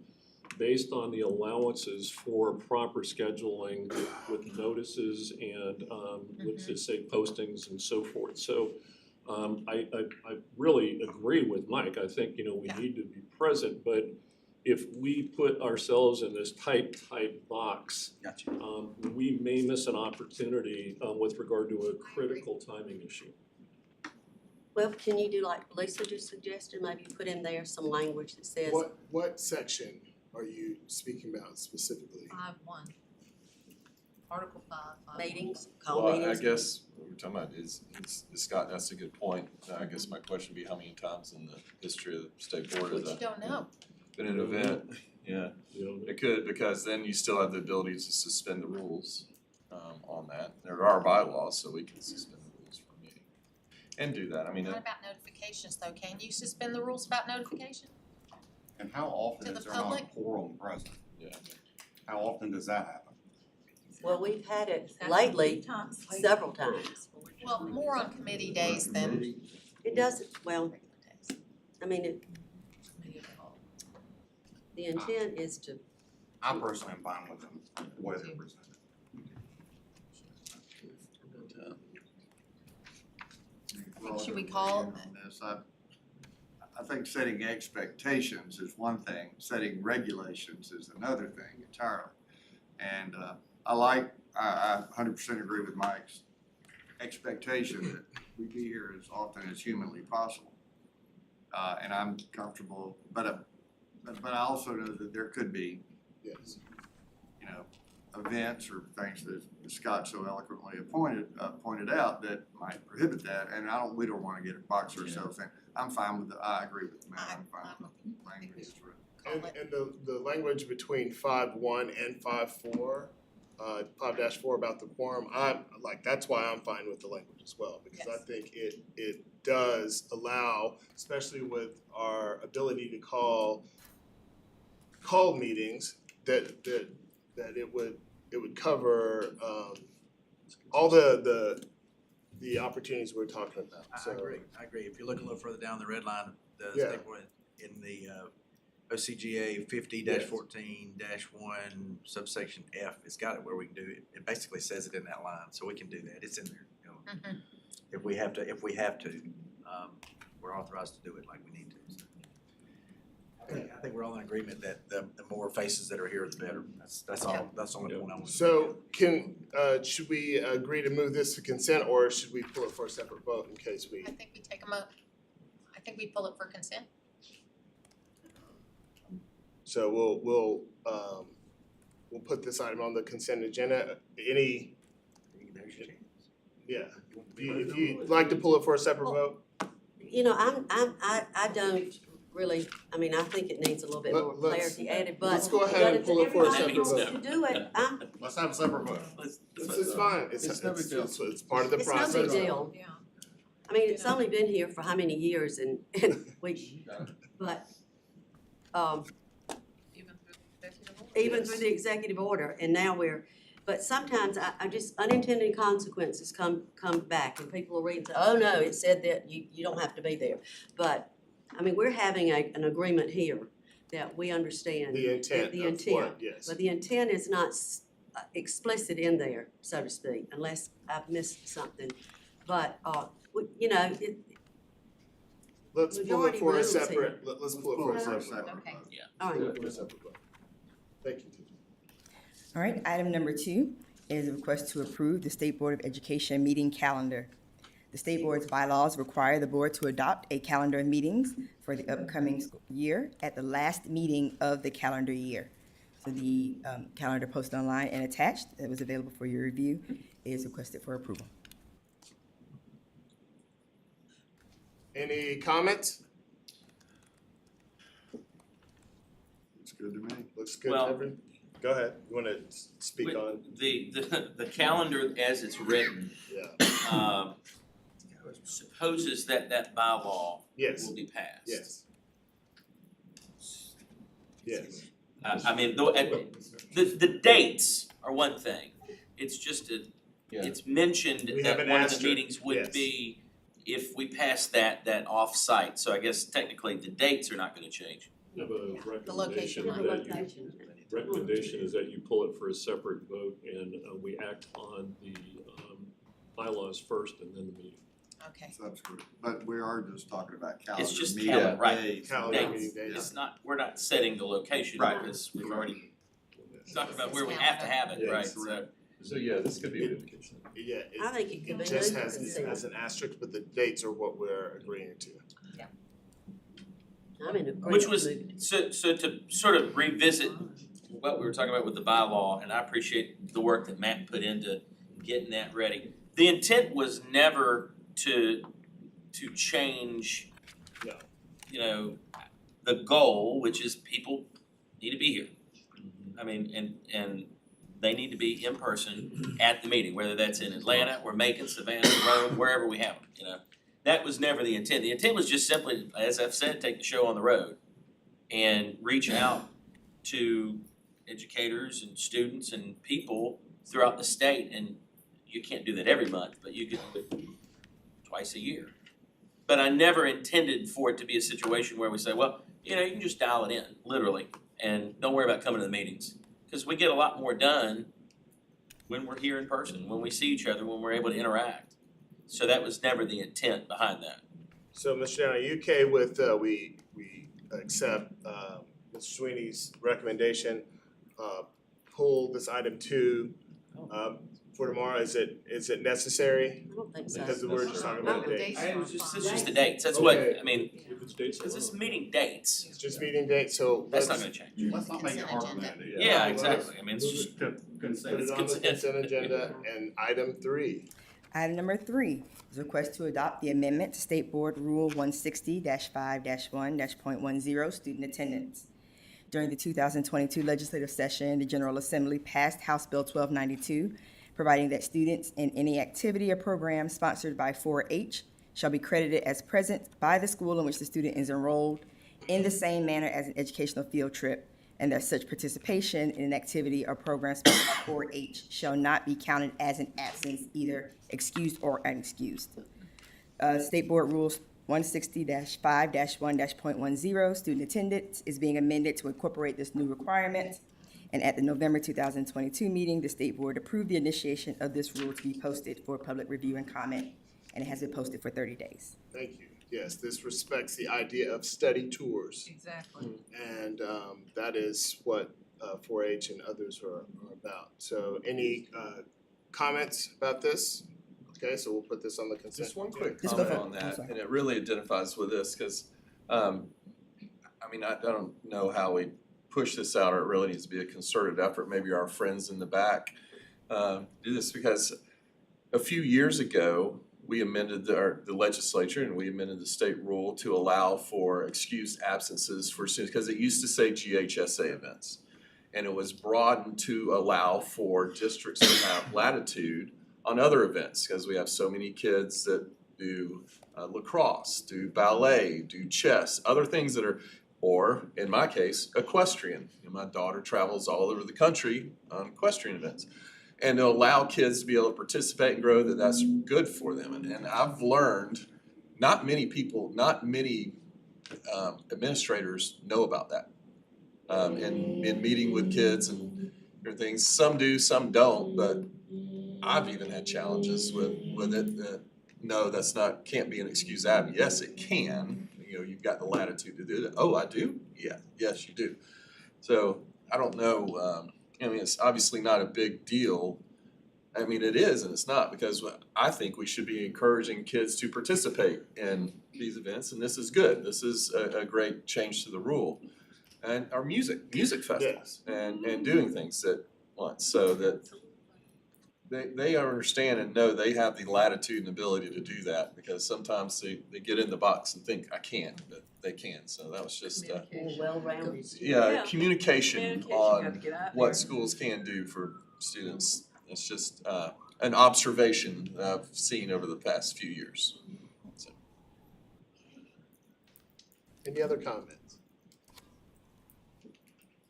based on the allowances for proper scheduling with notices and, let's just say postings and so forth. So, I really agree with Mike. I think, we need to be present, but if we put ourselves in this tight box, Gotcha. we may miss an opportunity, with regard to a critical timing issue. Well, can you do like Lisa just suggested, maybe put in there some language that says, What section are you speaking about specifically? 5-1. Article 5. meetings, call Well, I meetings? guess what we're talking about is Scott, that's a good point. I guess my question would be how many times in the history of the state board has Which you that don't know. been an event? Yeah, it could, because then you still have the ability to suspend the rules on that. There are bylaws, so we can suspend the rules for a meeting and do that. I mean, What about notifications though? Can you suspend the rules about notification? And how often To the is there not a public? quorum present? yeah. How often does that happen? Well, we've had it That's lately, times. several times. Well, more on committee days than It doesn't, well, I mean, the intent is to, I personally am fine with them, the way they're presented. Should we call- I think setting expectations is one thing, setting regulations is another thing entirely. And I 100% agree with Mike's expectation that we be here as often as humanly possible. And I'm comfortable, but I also know that there could be, Yes. events or things that Scott so eloquently pointed out that might prohibit that, and we don't wanna get box ourselves in. I'm fine with I agree with Matt, I'm fine with the language as written. And the language between 5-1 and 5-4, 5-4 about the quorum, that's why I'm fine with the language as well, because I Yes. think it does allow, especially with our ability to call meetings, that it would cover all the opportunities we're talking about. I So, agree. If you look a little further down the red line, the Yeah. state board in the OCGA 50-14-1 subsection F, it's got it where we can do it. It basically says it in that line, so we can do that. It's in there. If we have to, we're authorized to do it like we need to. So. I think we're all in agreement that the more faces that are here, the better. That's all, that's the only point I want to make. So should we agree to move this to consent, or should we pull it for a separate vote in case we? I think we take them up, I think we pull it for consent. So we'll put this item on the consent agenda. Yeah, if you'd like to pull it for a separate vote? You know, I don't really, I mean, I think it needs a little bit more clarity added, but. Let's go ahead and pull it for a separate Everybody vote. wants to do it, Let's have a separate vote. It's fine, it's no big deal. it's part of the it's process. no big deal. Yeah. I mean, it's only been here for how many years and we, but, even through the executive order, and now but sometimes I just, unintended consequences come back, and people will read and say, oh no, it said that you don't have to be there. But, I mean, we're having an agreement here that we understand. The intent the of intent. what, yes. But the intent is not explicit in there, so to speak, unless I've missed something. But, you know, Let's pull it majority for a rules here. separate, let's pull it for a separate. Okay. all Pull right. it for a separate vote. Thank you. All right, item number 2 is a request to approve the State Board of Education meeting calendar. The state board's bylaws require the board to adopt a calendar of meetings for the upcoming school year at the last meeting of the calendar year. So the calendar posted online and attached that was available for your review is requested for approval. Any comments? Looks good to me. Looks good, Well- Everett. Go ahead, you wanna speak on? The calendar as it's written, Yeah, supposes that bylaw yes, will be passed. yes. Yes. I mean, the dates are one thing. It's just it's mentioned We have that an one of the asterisk, meetings would yes. be if we pass that off-site. So I guess technically the dates are not gonna change. I have a The location recommendation might. that recommendation is that you pull it for a separate vote and we act on the bylaws first and then the meeting. Okay. So that's good. But we are just talking about calendar. It's just meeting calendar, right. days. Calendar Dates. meeting days. It's not, we're not setting the location Right. because we've already talked about where we have to have it, right? Yes. So So yeah, this could be an indication. Yeah, I think it could be it just moved to has consent. an asterisk, but the dates are what we're agreeing to. I'm in agreement. which was, with it. so to sort of revisit what we were talking about with the bylaw, and I appreciate the work that Matt put into getting that ready. The intent was never to change, No. you know, the goal, which is people need to be here. I mean, and they need to be in person at the meeting, whether that's in Atlanta or Macon, Savannah, Rome, wherever we have them, you know. That was never the intent. The intent was just simply, as I've said, take the show on the road and reach out to educators and students and people throughout the state. And you can't do that every month, but you can do it twice a year. But I never intended for it to be a situation where we say, well, you know, you can just dial it in, literally, and don't worry about coming to the meetings. Because we get a lot more done when we're here in person, when we see each other, when we're able to interact. So that was never the intent behind that. So, Mr. Down, are you okay with, we accept, Ms. Sweeney's recommendation, pull this item 2, for tomorrow? Is it necessary? I don't think so. Because we're just talking about No, dates. It's just the dates, that's what, Okay. I mean, If it's dates. because this meeting dates, It's just meeting dates, so that's let's not gonna change. Let's not make it hard on Consent that. Yeah, exactly, I mean, it's just, put it on the consent agenda. And item 3, Item number 3 is a request to adopt the amendment to State Board Rule 160-5-1-.10, student attendance. During the 2022 legislative session, the General Assembly passed House Bill 1292, providing that students in any activity or program sponsored by 4-H shall be credited as present by the school in which the student is enrolled in the same manner as an educational field trip, and that such participation in an activity or program sponsored by 4-H shall not be counted as an absence, either excused or unexcused. State Board Rules 160-5-1-.10, student attendance, is being amended to incorporate this new requirement. And at the November 2022 meeting, the State Board approved the initiation of this rule to be posted for public review and comment, and it has been posted for 30 days. thank you. Yes, this respects the idea of study tours. Exactly. And that is what 4-H and others are about. So any comments about this? Okay, so we'll put this on the consent. Just one quick Just go comment for it. on I'm that, sorry. and it really identifies with this, because, I mean, I don't know how we push this out, or it really needs to be a concerted effort. Maybe our friends in the back do this, because a few years ago, we amended the legislature and we amended the state rule to allow for excused absences for students, because it used to say GHSA events. And it was broadened to allow for districts to have latitude on other events, because we have so many kids that do lacrosse, do ballet, do chess, other things that are, or in my case, equestrian. You know, my daughter travels all over the country on equestrian events. And to allow kids to be able to participate and grow, that's good for them. And I've learned, not many administrators know about that. In meeting with kids and different things, some do, some don't, but I've even had challenges with it that, no, can't be an excuse out. Yes, it can, you know, you've got the latitude to do that. Oh, I do? Yeah, yes, you do. So, I don't know, I mean, it's obviously not a big deal. I mean, it is and it's not, because I think we should be encouraging kids to participate in these events, and this is good. This is a great change to the rule. And our music festivals, and doing things at once, so that they understand and know they have the latitude and ability to do that, because sometimes they get in the box and think, I can't, but they can. So that was just Well-rounded. communication on what schools can do for students. It's just an observation that I've seen over the past few years. So. Any other comments?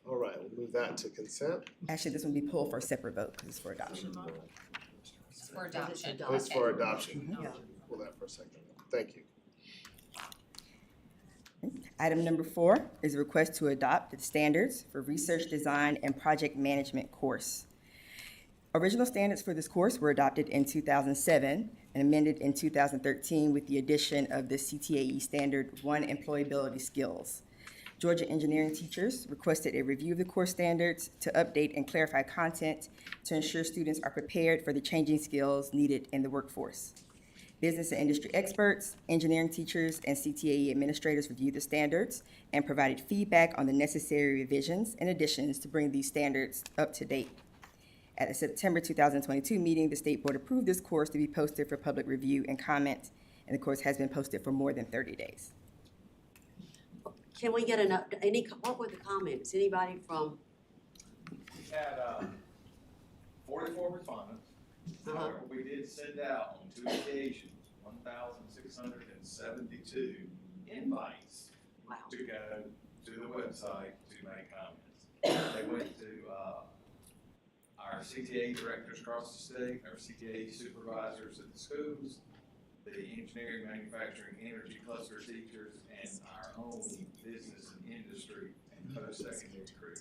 All right, we'll move that to consent. Actually, this one will be pulled for a separate vote because it's for adoption. It's for adoption. It's for adoption. Pull that for a second. Thank you. Item number 4 is a request to adopt the standards for research design and project management course. Original standards for this course were adopted in 2007 and amended in 2013 with the addition of the CTAE standard 1 employability skills. Georgia engineering teachers requested a review of the course standards to update and clarify content to ensure students are prepared for the changing skills needed in the workforce. Business and industry experts, engineering teachers, and CTAE administrators reviewed the standards and provided feedback on the necessary revisions and additions to bring these standards up to date. At the September 2022 meeting, the State Board approved this course to be posted for public review and comment, and the course has been posted for more than 30 days. Can we get what were the comments? Anybody from? We had 44 respondents. However, we did send out on 2 occasions 1,672 invites to go to the website to make comments. They went to our CTA directors across the state, our CTA supervisors at the schools, the engineering, manufacturing, energy cluster teachers, and our own business and industry and post-secondary crew.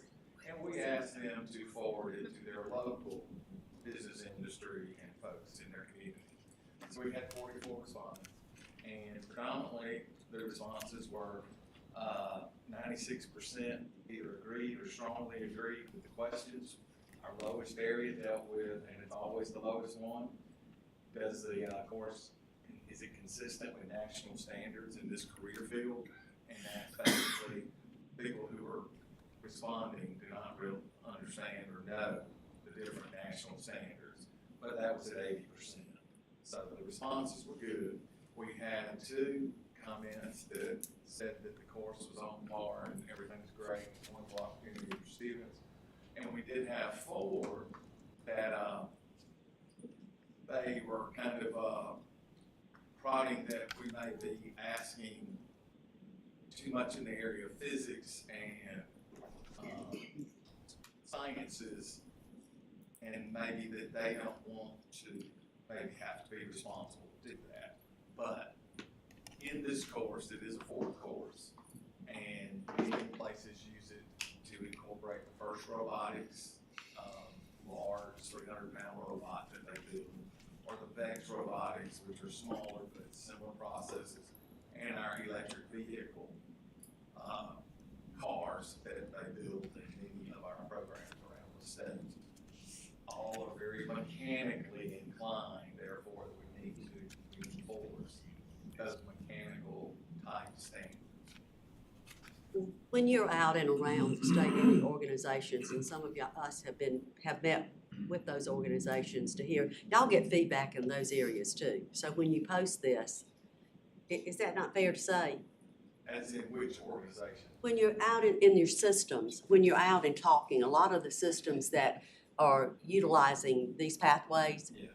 And we asked them to forward it to their local business industry and folks in their community. So we had 44 respondents, and predominantly the responses were 96% either agreed or strongly agreed with the questions. Our lowest area dealt with, and it's always the lowest one, does the course, is it consistent with national standards in this career field? And that's basically people who are responding do not really understand or know the different national standards, but that was at 80%. So the responses were good. We had 2 comments that said that the course was on par and everything's great, it's a wonderful opportunity for students. And we did have 4 that they were kind of prodding that we may be asking too much in the area of physics and sciences, and maybe that they don't want to maybe have to be responsible to do that. But in this course, it is a 4th course, and many places use it to incorporate the FIRST robotics, large 300-pound robot that they build, or the VEX robotics, which are smaller but similar processes, and our electric vehicle, cars that they build in any of our programs around the state. All are very mechanically inclined, therefore we need to enforce because of mechanical type standards. When you're out and around the state organizations, and some of us have met with those organizations to hear, y'all get feedback in those areas too. So when you post this, is that not fair to say? As in which organization? When you're out in your systems, when you're out and talking, a lot of the systems that are utilizing these pathways, Yes.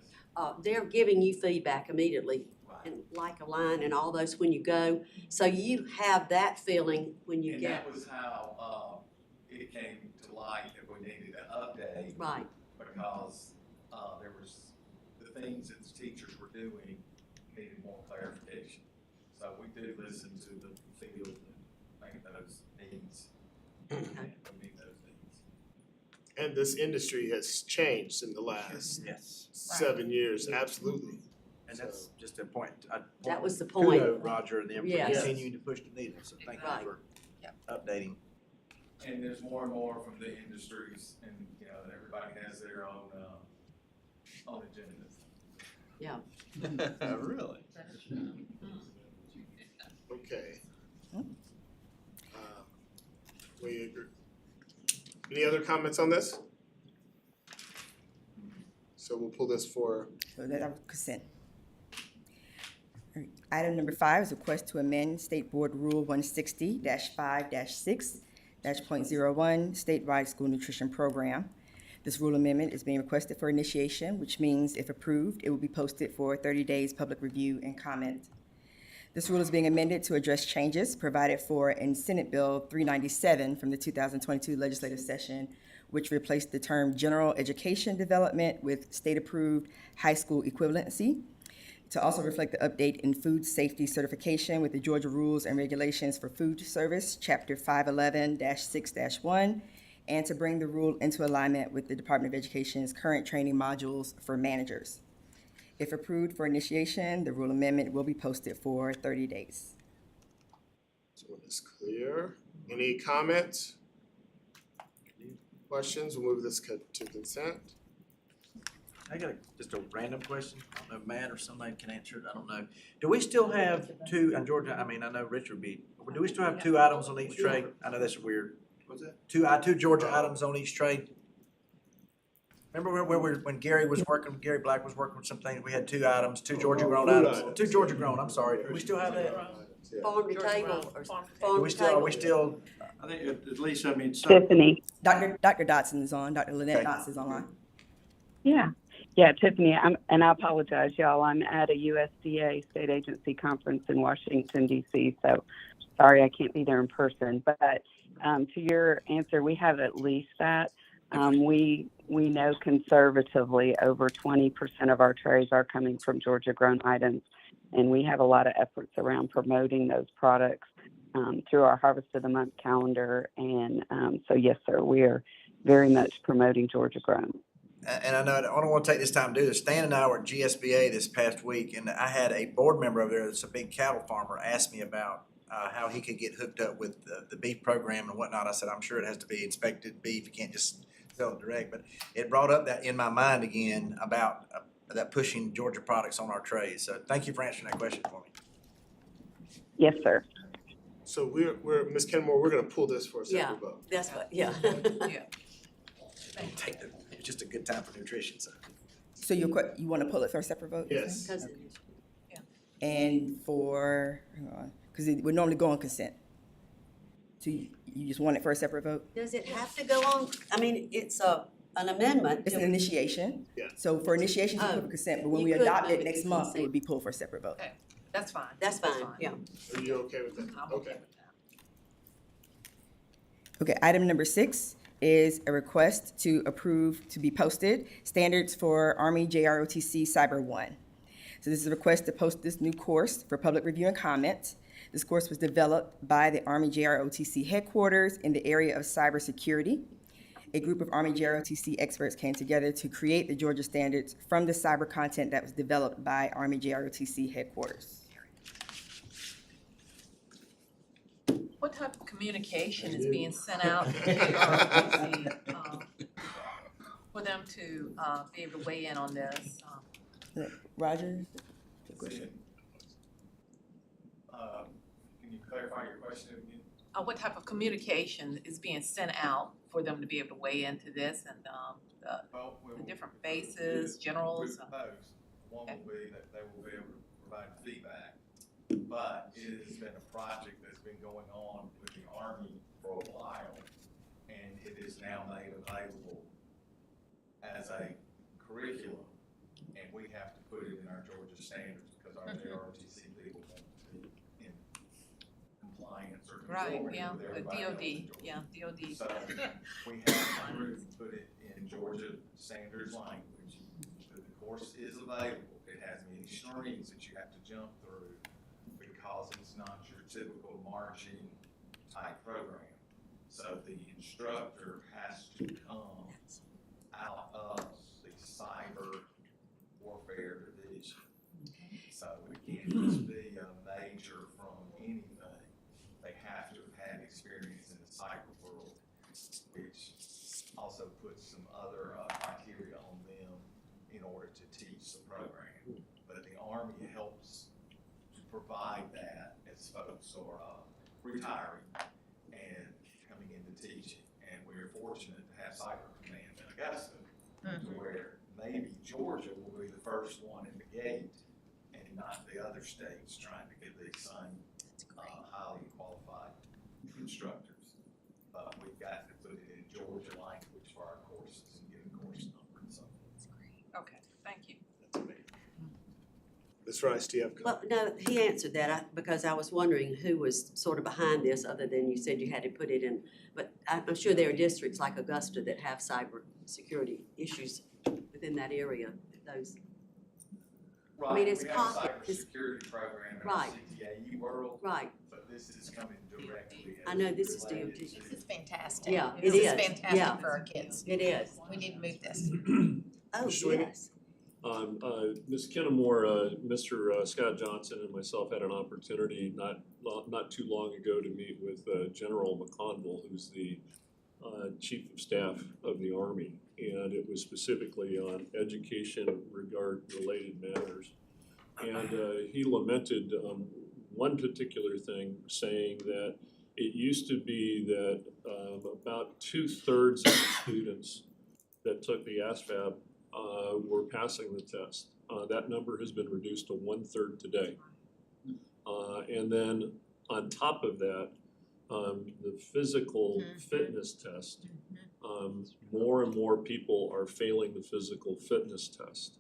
they're giving you feedback immediately. And like a line and all those when you go. So you have that feeling when you And get. that was how, it came to light that we needed an update. Right. Because, there was, the things that the teachers were doing needed more clarification. So we do listen to the field and make those needs. Okay. We meet those needs. And this industry has changed in the last Yes. 7 years, absolutely. And that's just a point. That was the point. Kudos, Roger, and them for Yes. continuing to push the needle, so thank you Right. for updating. And there's more and more from the industries and, you know, everybody has their own agendas. Yeah. Really? Okay. We agree. Any other comments on this? So we'll pull this for. So that was consent. All right. Item number 5 is a request to amend State Board Rule 160-5-6-.01 statewide school nutrition program. This rule amendment is being requested for initiation, which means if approved, it will be posted for 30 days public review and comment. This rule is being amended to address changes provided for in Senate Bill 397 from the 2022 legislative session, which replaced the term general education development with state-approved high school equivalency, to also reflect the update in food safety certification with the Georgia Rules and Regulations for Food Service, Chapter 511-6-1, and to bring the rule into alignment with the Department of Education's current training modules for managers. If approved for initiation, the rule amendment will be posted for 30 days. So one is clear. Any comments? Questions? We'll move this to consent. I got just a random question. I don't know if Matt or somebody can answer it. I don't know. Do we still have two, and Georgia, I mean, I know Richard do we still have 2 items on each tray? I know that's weird. What's that? Two Georgia items on each tray? Remember when Gary Black was working with some things, we had 2 items, 2 Georgia grown items, 2 Georgia grown, I'm sorry. Do we still have that? Farm to table or farm Are we to still, table. are we still, I think at least, I mean, some. Tiffany. Dr. Dotson is on, Dr. Lynette Okay. Dotson is online. Yeah, Tiffany, and I apologize, y'all. I'm at a USDA state agency conference in Washington, D.C., so sorry I can't be there in person. But to your answer, we have at least that. We know conservatively over 20% of our trays are coming from Georgia-grown items, and we have a lot of efforts around promoting those products through our Harvest of the Month calendar. And so, yes, sir, we are very much promoting Georgia-grown. and I know, I don't want to take this time to do this. Stan and I were at GSBA this past week, and I had a board member over there that's a big cattle farmer ask me about how he could get hooked up with the beef program and whatnot. I said, I'm sure it has to be inspected beef. You can't just sell it direct. But it brought up that in my mind again about that pushing Georgia products on our trays. So thank you for answering that question for me. Yes, sir. So we're Ms. Kenmore, we're gonna pull this for a Yeah, separate vote. that's what, yeah. It's just a good time for nutrition. So you want to pull it for a separate vote? Yes. And for, because we normally go on consent. So you just want it for a separate vote? Does it have to go on? I mean, it's an amendment. It's an initiation. Yeah. So for initiation, you put for consent, but when You we could adopt move it it next to month, it consent. would be pulled for a separate vote. Okay, that's fine. That's fine, yeah. Are you okay with that? I'm okay with that. Okay, item number 6 is a request to approve to be posted standards for Army JROTC Cyber 1. So this is a request to post this new course for public review and comment. This course was developed by the Army JROTC headquarters in the area of cybersecurity. A group of Army JROTC experts came together to create the Georgia standards from the cyber content that was developed by Army JROTC headquarters. What type of communication is being sent out to ROTC, for them to, be able to weigh in on this? Roger? Can you clarify your question again? What type of communication is being sent out for them to be able to weigh into this and, the different bases, generals? With those, one will be that they will be able to provide feedback. But it has been a project that's been going on with the Army for a while, and it is now made available as a curriculum, and we have to put it in our Georgia standards because our JROTC people want to be in compliance or Right, conformity yeah, with the everybody else in DOD, Georgia. yeah, DOD. So we have to put it in Georgia standards language. The course is available. It has many streams that you have to jump through because it's not your typical marching type program. So the instructor has to come out of the cyber warfare division. So it can't just be a major from anything. They have to have had experience in the cyber world, which also puts some other criteria on them in order to teach the program. But the Army helps to provide that as folks are retiring and coming into teaching. And we're fortunate to have Cyber Command in Augusta, to where maybe Georgia will be the first one in the gate and not the other states trying to get these same highly qualified instructors. But we've got to put it in Georgia language for our courses and get a course number and so forth. Okay, thank you. Ms. Rice, do you have? Well, no, he answered that, because I was wondering who was sort of behind this, other than you said you had to put it in. But I'm sure there are districts like Augusta that have cyber security issues within that area, those. Right, I mean, it's we have a cybersecurity program in Right. the CTAE world. Right. But this is coming directly. I know this is related DOT. to- This is fantastic. Yeah, This it is is. fantastic Yeah. for our kids. It is. We need to move this. Oh, Sweeney? yes. Ms. Kennemore, Mr. Scott Johnson and myself had an opportunity not too long ago to meet with General McConville, who's the Chief of Staff of the Army. And it was specifically on education related matters. And he lamented one particular thing, saying that it used to be that about 2/3 of the students that took the ASVAB were passing the test. That number has been reduced to 1/3 today. And then on top of that, the physical fitness test, more and more people are failing the physical fitness test.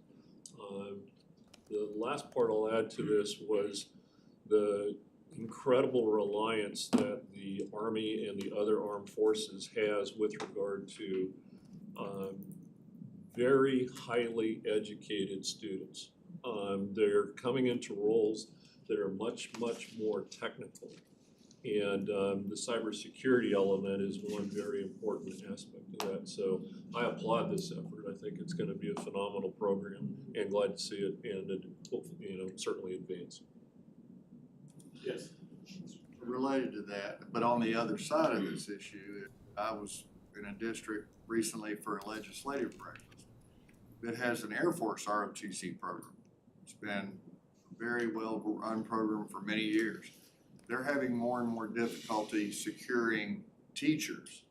The last part I'll add to this was the incredible reliance that the Army and the other armed forces has with regard to very highly educated students. They're coming into roles that are much, much more technical. And the cybersecurity element is one very important aspect of that. So I applaud this effort. I think it's going to be a phenomenal program, and glad to see it and it, certainly advance. Yes. Related to that, but on the other side of this issue, I was in a district recently for a legislative breakfast that has an Air Force ROTC program. It's been a very well run program for many years. They're having more and more difficulty securing teachers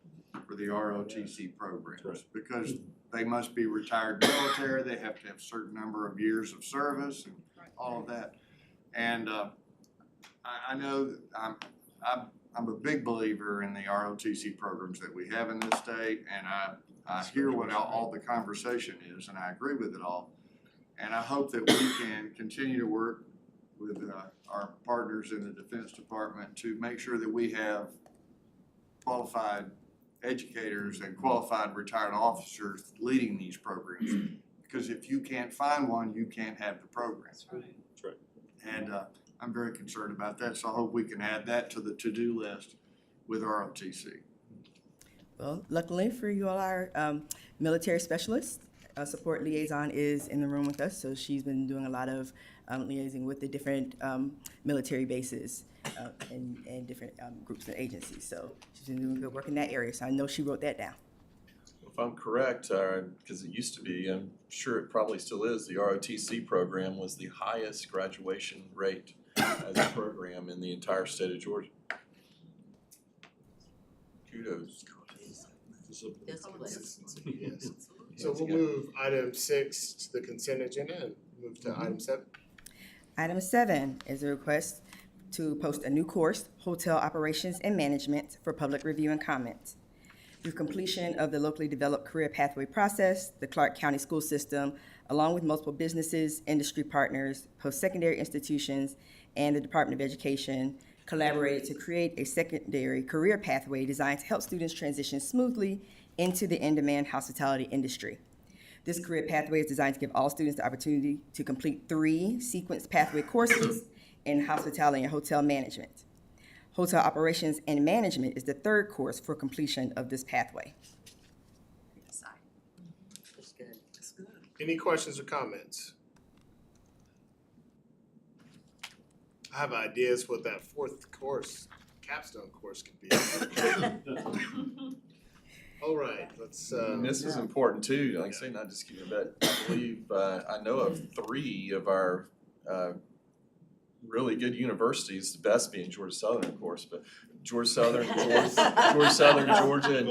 for the ROTC programs because they must be retired military, they have to have a certain number of years of service and all of that. And I know that I'm a big believer in the ROTC programs that we have in this state, and I hear what all the conversation is, and I agree with it all. And I hope that we can continue to work with our partners in the Defense Department to make sure that we have qualified educators and qualified retired officers leading these programs. Because if you can't find one, you can't have the program. That's right. And I'm very concerned about that, so I hope we can add that to the to-do list with ROTC. Well, luckily for you all, our military specialist, support liaison is in the room with us, so she's been doing a lot of liaising with the different military bases. and different groups and agencies. So she's been doing good work in that area. So I know she wrote that down. If I'm correct, because it used to be, I'm sure it probably still is, the ROTC program was the highest graduation rate as a program in the entire state of Georgia. Kudos. Yes. So we'll move item 6 to the consent agenda and move to item 7. Item 7 is a request to post a new course, Hotel Operations and Management, for public review and comment. Through completion of the locally developed career pathway process, the Clark County School System, along with multiple businesses, industry partners, post-secondary institutions, and the Department of Education, collaborated to create a secondary career pathway designed to help students transition smoothly into the in-demand hospitality industry. This career pathway is designed to give all students the opportunity to complete 3 sequenced pathway courses in hospitality and hotel management. Hotel Operations and Management is the 3rd course for completion of this pathway. That's good. That's good. Any questions or comments? I have ideas what that 4th course, capstone course could be. All right, let's. And this is important too, like I say, not just keeping, but I believe, I know of 3 of our really good universities, the best being Georgia Southern, of course, but Georgia Southern, Georgia, and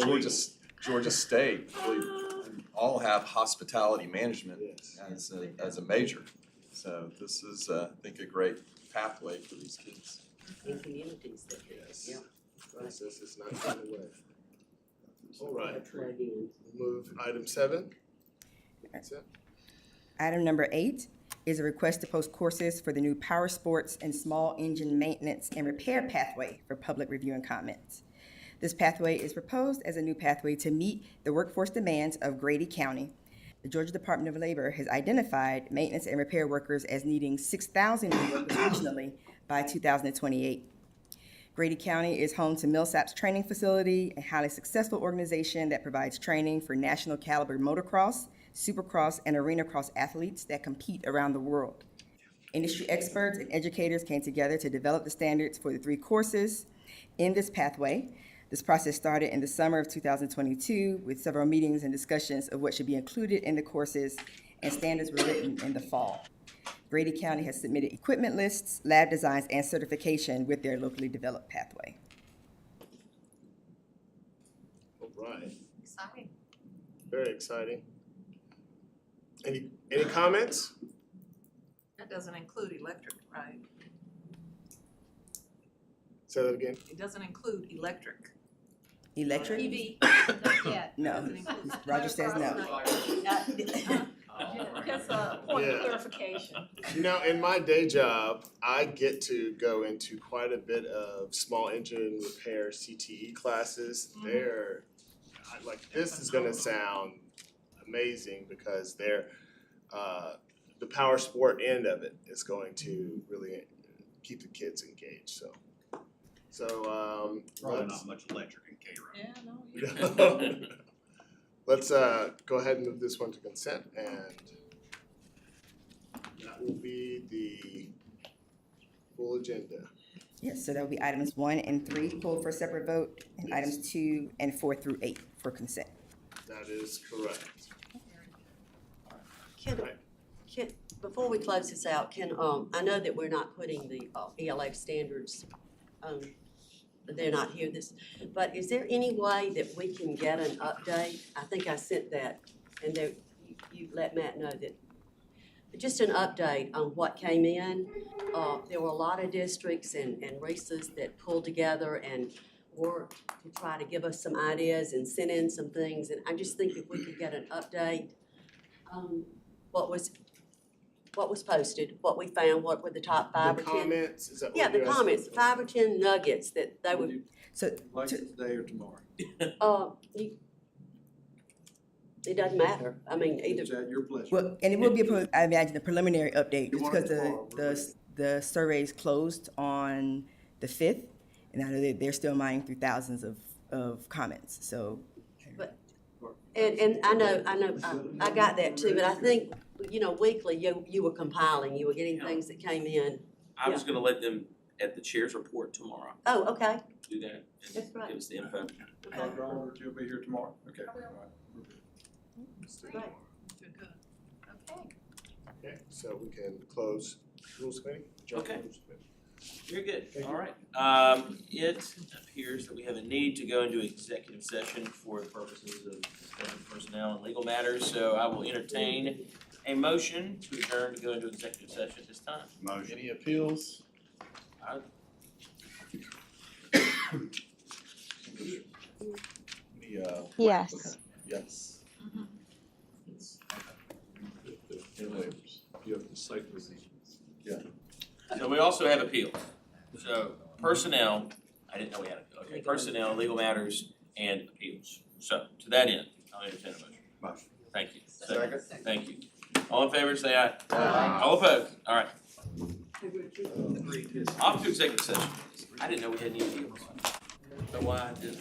Georgia State, I believe, all have hospitality management as a major. So this is, I think, a great pathway for these kids. In communities that Yes. Process is not going away. All right, plug in. move item 7. That's it. Item number 8 is a request to post courses for the new power sports and small engine maintenance and repair pathway for public review and comments. This pathway is proposed as a new pathway to meet the workforce demands of Grady County. The Georgia Department of Labor has identified maintenance and repair workers as needing 6,000 new workers regionally by 2028. Grady County is home to Millsaps Training Facility, a highly successful organization that provides training for national caliber motocross, supercross, and arena cross athletes that compete around the world. Industry experts and educators came together to develop the standards for the 3 courses in this pathway. This process started in the summer of 2022 with several meetings and discussions of what should be included in the courses, and standards were written in the fall. Grady County has submitted equipment lists, lab designs, and certification with their locally developed pathway. All right, Exciting. very exciting. Any comments? That doesn't include electric, right? Say that again. It doesn't include electric. Electric? EV, not yet. No. Doesn't include- Roger says no. Just a point of Yeah. clarification. You know, in my day job, I get to go into quite a bit of small engine repair CTE classes. They're, like, this is gonna sound amazing because they're, the power sport end of it is going to really keep the kids engaged, so. Probably let's- not much electric in K-Rock. Yeah, no. Let's go ahead and move this one to consent, and that will be the full agenda. Yes, so that will be items 1 and 3 pulled for a separate vote, and items 2 and 4 through 8 for consent. That is correct. Can, before we close this out, I know that we're not putting the ELA standards, they're not here but is there any way that we can get an update? I think I sent that, and there, you let Matt know that, just an update on what came in. There were a lot of districts and RISAs that pulled together and worked to try to give us some ideas and sent in some things, and I just think if we could get an update, what was posted, what we found, what were the top 5 The or 10. comments, is that what Yeah, the you're asking? comments, 5 or 10 nuggets that they would, So, Like it today or tomorrow? it doesn't matter. I mean, either. It's at your pleasure. well, and it will be, I imagine, a preliminary update, You just want it because tomorrow, we'll the surveys closed on the 5th, and I know that they're still mining through thousands of comments, so. And I know, I got that too, but I think, weekly, you were compiling, you were getting things that came in. I was gonna let them at the chair's report tomorrow. Oh, okay, Do that that's and right. give us the info. Okay. Dr. Oliver, you'll be here tomorrow? Okay. All right. Right. Good. Okay. Okay, so we can close rules committee? Adjourn Okay. rules committee. Very good, Thank all you. right. It appears that we have a need to go into executive session for the purposes of discussing personnel and legal matters, so I will entertain a motion to adjourn to go into executive session at this time. Motion. Any appeals? I- Any, Yes. yes. You have to cite the reasons. Yeah. So we also have appeal. So personnel, I didn't know we had appeal. Okay, personnel, legal matters, and appeals. So to that end, I'll entertain a motion. Motion. Thank you. Second. Thank you. All in favor, say aye. Aye. All opposed? All right. Off to executive session. I didn't know we had any appeals. So why I did.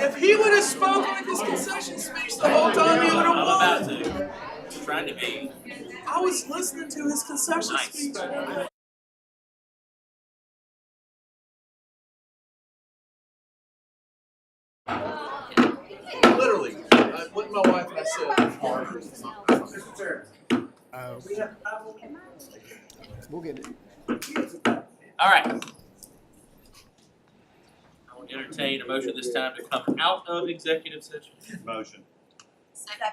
If he would have spoken with his concession speech the whole time, he would have I'm won. about to. Trying to be I was listening to his concession nice. speech. Literally, what my wife and I said. We'll get it. All right. I will entertain a motion this time to come out of executive session. Motion. Second.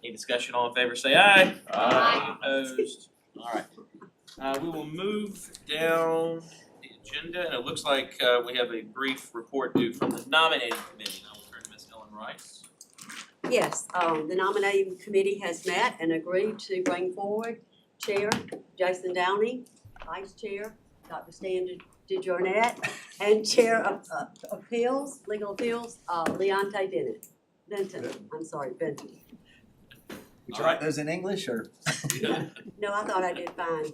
Any discussion? All in favor, say aye. Aye. Opposed? All right. We will move down the agenda, and it looks like we have a brief report due from the nominating committee. I will turn to Ms. Ellen Rice. Yes, the nominating committee has met and agreed to bring forward Chair Jason Downey, Vice Chair Dr. Stan DeJarnette, and Chair of Legal Appeals, Leontay Benton. Would you write those in English or? No, I thought I did fine.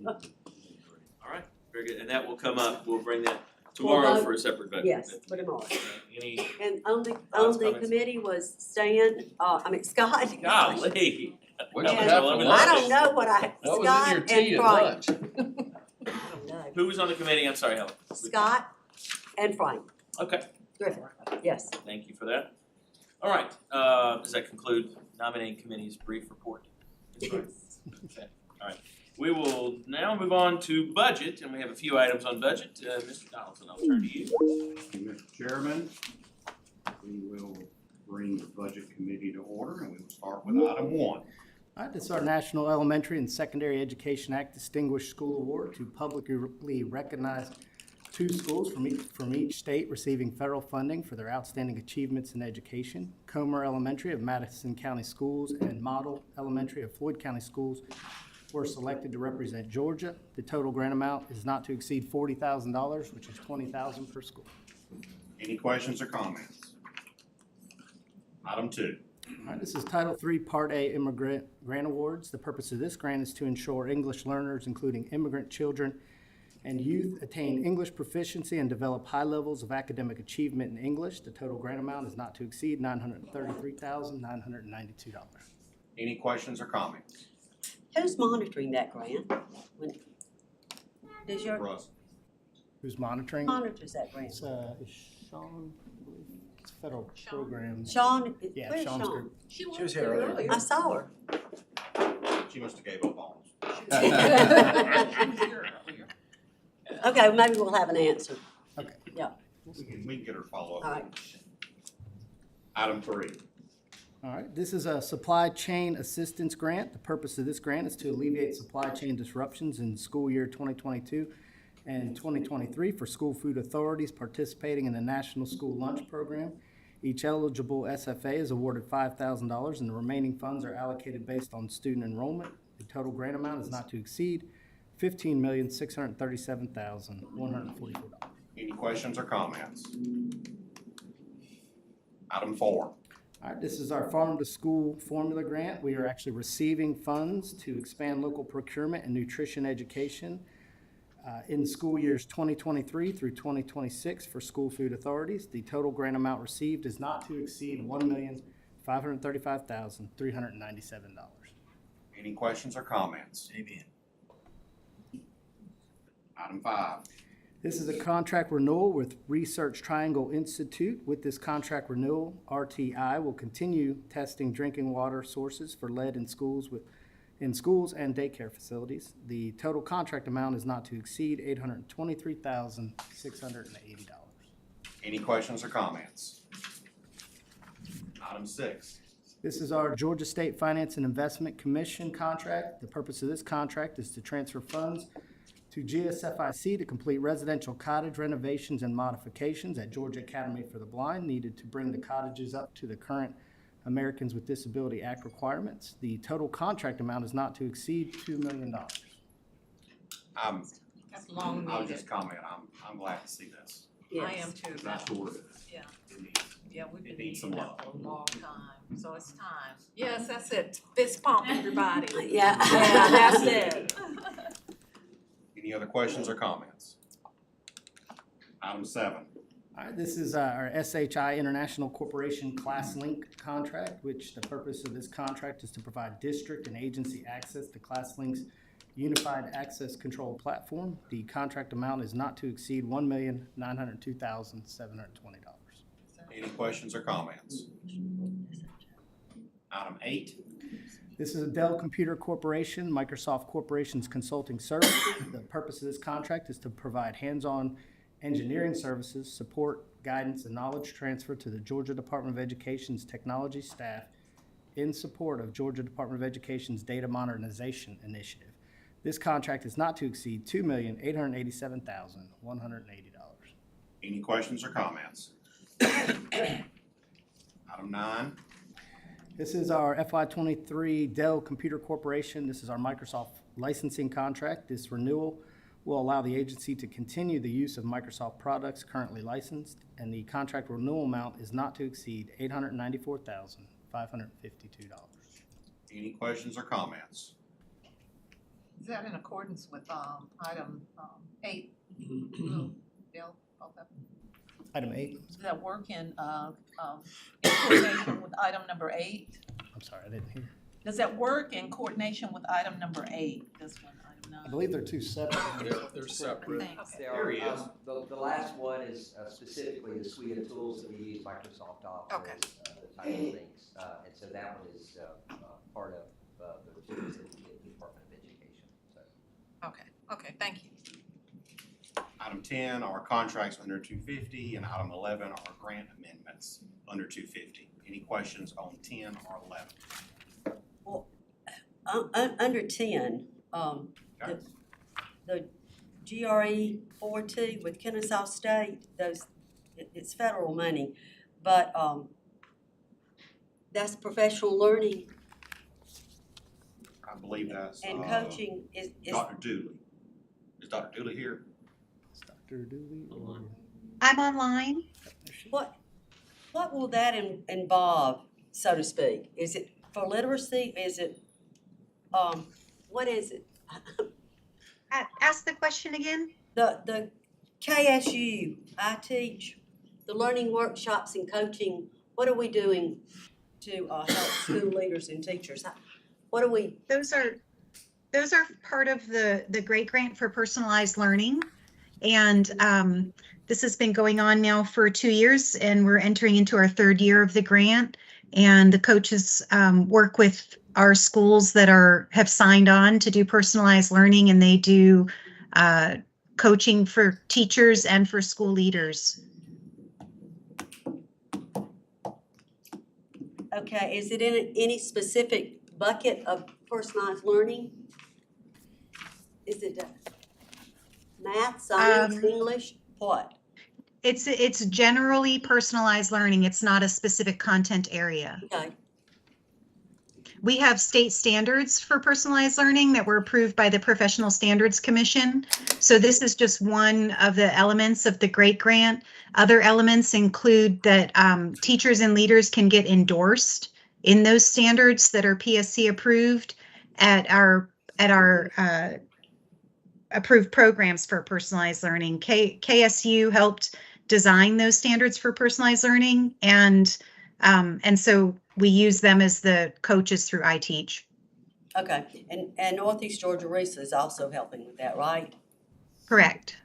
All right, very good. And that will come up, we'll bring that tomorrow for a separate vote. Yes, for tomorrow. Any And on the comments? committee was Scott. golly. What you And have for I lunch? don't know what That was in your Scott and tea at Frank. lunch. Who was on the committee? I'm sorry, Helen. Scott and Frank Okay, Griffin, yes. thank you for that. All right, does that conclude nominating committee's brief report? Okay, all right. We will now move on to budget, and we have a few items on budget. Mr. Donaldson, I'll turn to you. Mr. Chairman, we will bring the budget committee to order, and we will start with item 1. All right, this is our National Elementary and Secondary Education Act Distinguished School Award to publicly recognize 2 schools from each state receiving federal funding for their outstanding achievements in education. Comer Elementary of Madison County Schools and Model Elementary of Floyd County Schools were selected to represent Georgia. The total grant amount is not to exceed $40,000, which is $20,000 per school. Any questions or comments? Item 2. All right, this is Title III Part A Immigrant Grant Awards. The purpose of this grant is to ensure English learners, including immigrant children and youth, attain English proficiency and develop high levels of academic achievement in English. The total grant amount is not to exceed $933,992. Any questions or comments? Who's monitoring that grant? Does your Russ. Who's monitoring? monitors that grant? It's Sean, I believe. It's a federal program. Sean, Yeah, where's Sean's Sean? group. She was here earlier. I saw her. She must have gave up on us. Okay, well, maybe we'll have an answer. Okay. Yeah, We can get her to follow up. all right. Item 3. All right, this is a supply chain assistance grant. The purpose of this grant is to alleviate supply chain disruptions in school year 2022 and 2023 for school food authorities participating in the National School Lunch Program. Each eligible SFA is awarded $5,000, and the remaining funds are allocated based on student enrollment. The total grant amount is not to exceed $15,637,144. Any questions or comments? Item 4. All right, this is our Farm to School Formula Grant. We are actually receiving funds to expand local procurement and nutrition education in school years 2023 through 2026 for school food authorities. The total grant amount received is not to exceed $1,535,397. Any questions or comments? Amen. Item 5. This is a contract renewal with Research Triangle Institute. With this contract renewal, RTI will continue testing drinking water sources for lead in schools and daycare facilities. The total contract amount is not to exceed $823,680. Any questions or comments? Item 6. This is our Georgia State Finance and Investment Commission contract. The purpose of this contract is to transfer funds to GSFIC to complete residential cottage renovations and modifications at Georgia Academy for the Blind needed to bring the cottages up to the current Americans with Disability Act requirements. The total contract amount is not to exceed $2 million. That's long I'll needed. just comment, I'm glad to see this. I am too. That's what Yeah. Yeah, we've been It needs some needing that love. for a long time, so it's time. Yes, that's it. Fist pump, everybody. Yeah, that's it. Any other questions or comments? Item 7. All right, this is our SHI International Corporation Class Link contract, which the purpose of this contract is to provide district and agency access to Class Link's unified access control platform. The contract amount is not to exceed $1,902,720. Any questions or comments? Item 8. This is a Dell Computer Corporation, Microsoft Corporation's consulting service. The purpose of this contract is to provide hands-on engineering services, support, guidance, and knowledge transfer to the Georgia Department of Education's technology staff in support of Georgia Department of Education's data modernization initiative. This contract is not to exceed $2,887,180. Any questions or comments? Item 9. This is our FY23 Dell Computer Corporation. This is our Microsoft licensing contract. This renewal will allow the agency to continue the use of Microsoft products currently licensed, and the contract renewal amount is not to exceed $894,552. Any questions or comments? Is that in accordance with, item, 8? Bill, both of them? Item 8. Does that work in coordination with item number 8? I'm sorry, I didn't hear. Does that work in coordination with item number 8, this one, item 9? I believe they're two separate. They're separate. There he is. The last one is specifically the suite of tools that we use, Microsoft Office. Okay. Type of things, and so that one is part of the tools that we get in the Department of Education, so. Okay, thank you. Item 10 are contracts under 250, and item 11 are grant amendments under 250. Any questions on 10 or 11? Well, under 10, Okay. the GRE 4T with Kennesaw State, it's federal money, but that's professional learning I believe that's and coaching is. Dr. Dooley. Is Dr. Dooley here? Dr. Dooley or? I'm online. What will that involve, so to speak? Is it for literacy? Is it, what is it? Ask the question again. The KSU, I teach the learning workshops and coaching. What are we doing to help school leaders and teachers? What are we? Those are part of the Great Grant for Personalized Learning. And this has been going on now for 2 years, and we're entering into our 3rd year of the grant. And the coaches work with our schools that have signed on to do personalized learning, and they do coaching for teachers and for school leaders. Okay, is it in any specific bucket of personalized learning? Is it math, science, English, what? It's generally personalized learning. It's not a specific content area. Okay. We have state standards for personalized learning that were approved by the Professional Standards Commission. So this is just one of the elements of the GREAT grant. Other elements include that teachers and leaders can get endorsed in those standards that are PSC approved at our approved programs for personalized learning. KSU helped design those standards for personalized learning, and so we use them as the coaches through iTeach. Okay, and Northeast Georgia RESA is also helping with that, right? Correct.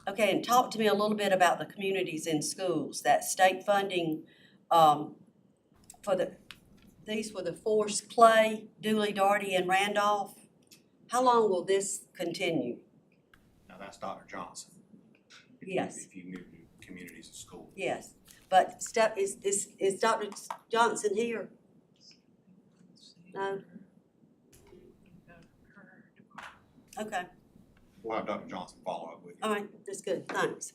Okay, and talk to me a little bit about the communities in schools, that state funding these were the Force Clay, Dooley, Darty, and Randolph. How long will this continue? Now that's Dr. Johnson. Yes. If you move to communities and schools. Yes, but is Dr. Johnson here? No? Okay, We'll have Dr. Johnson follow up with you. all right, that's good, thanks.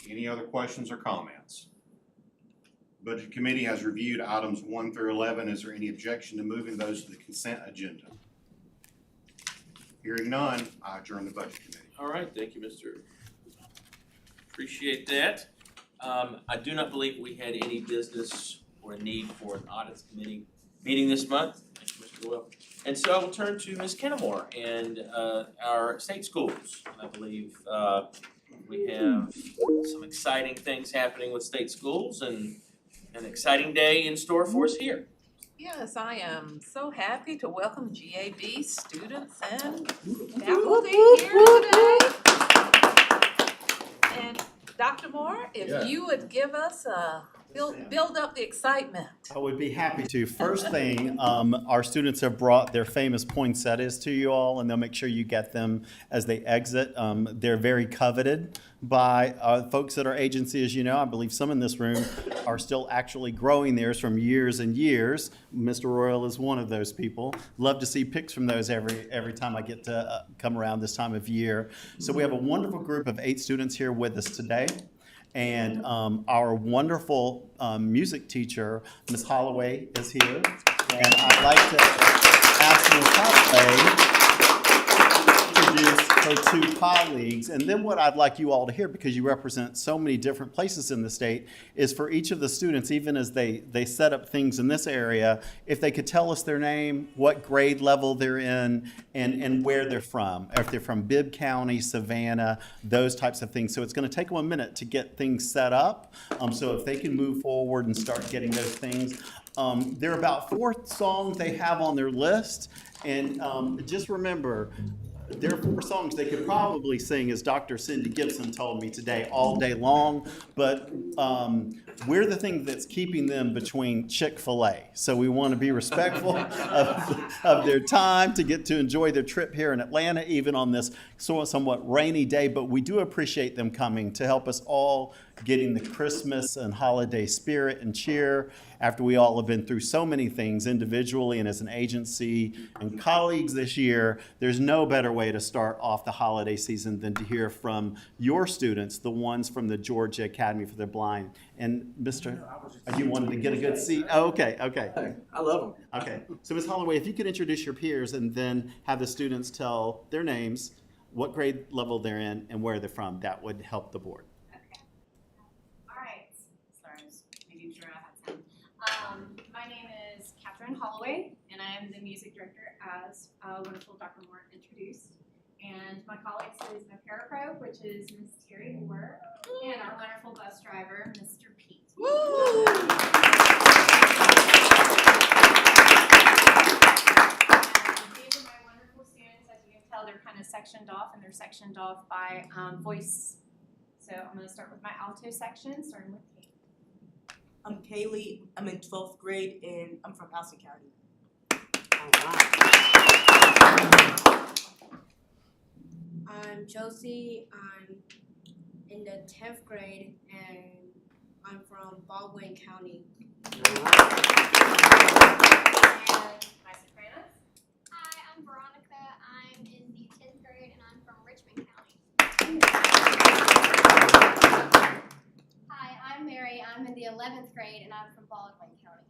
Any other questions or comments? Budget Committee has reviewed items 1 through 11. Is there any objection to moving those to the consent agenda? Hearing none, I adjourn the Budget Committee. All right, thank you, Mr. Appreciate that. I do not believe we had any business or need for an audits committee meeting this month. Thank you, Mr. Doyle. And so I will turn to Ms. Kennemore and our state schools. I believe We have some exciting things happening with state schools and an exciting day in store for us here. Yes, I am so happy to welcome GAB students and faculty here today. And Dr. Moore, if you would give us build up the excitement. I would be happy to. First thing, our students have brought their famous poinsettias to you all, and they'll make sure you get them as they exit. They're very coveted by folks at our agency, as you know. I believe some in this room are still actually growing theirs from years and years. Mr. Royal is one of those people. Love to see pics from those every time I get to come around this time of year. So we have a wonderful group of 8 students here with us today. And our wonderful music teacher, Ms. Holloway, is here. And I'd like to ask Ms. Holloway to introduce her 2 colleagues. And then what I'd like you all to hear, because you represent so many different places in the state, is for each of the students, even as they set up things in this area, if they could tell us their name, what grade level they're in, and where they're from. If they're from Bibb County, Savannah, those types of things. So it's going to take 1 minute to get things set up. So if they can move forward and start getting those things. There are about 4 songs they have on their list. And just remember, there are 4 songs they could probably sing, as Dr. Cindy Gibson told me today, all day long. But we're the thing that's keeping them between Chick-fil-A. So we want to be respectful of their time to get to enjoy their trip here in Atlanta, even on this somewhat rainy day. But we do appreciate them coming to help us all getting the Christmas and holiday spirit and cheer after we all have been through so many things individually and as an agency and colleagues this year. There's no better way to start off the holiday season than to hear from your students, the ones from the Georgia Academy for the Blind. And Mr. You wanted to get a good seat? Oh, okay. I love them. Okay. So Ms. Holloway, if you could introduce your peers and then have the students tell their names, what grade level they're in, and where they're from, that would help the board. My name is Catherine Holloway, and I am the music director, as wonderful Dr. Moore introduced. And my colleagues is my parapro, which is Ms. Terry Orr, and our wonderful bus driver, Mr. Pete. Woo! These are my wonderful students. As you can tell, they're kind of sectioned off, and they're sectioned off by voice. So I'm going to start with my alto section, starting with Kate. I'm Kaylee. I'm in 12th grade and I'm from Houston County. I'm Josie. I'm in the 10th grade and I'm from Baldwin County. And my sopranos. Hi, I'm Veronica. I'm in the 10th grade and I'm from Richmond County. Hi, I'm Mary. I'm in the 11th grade and I'm from Baldwin County.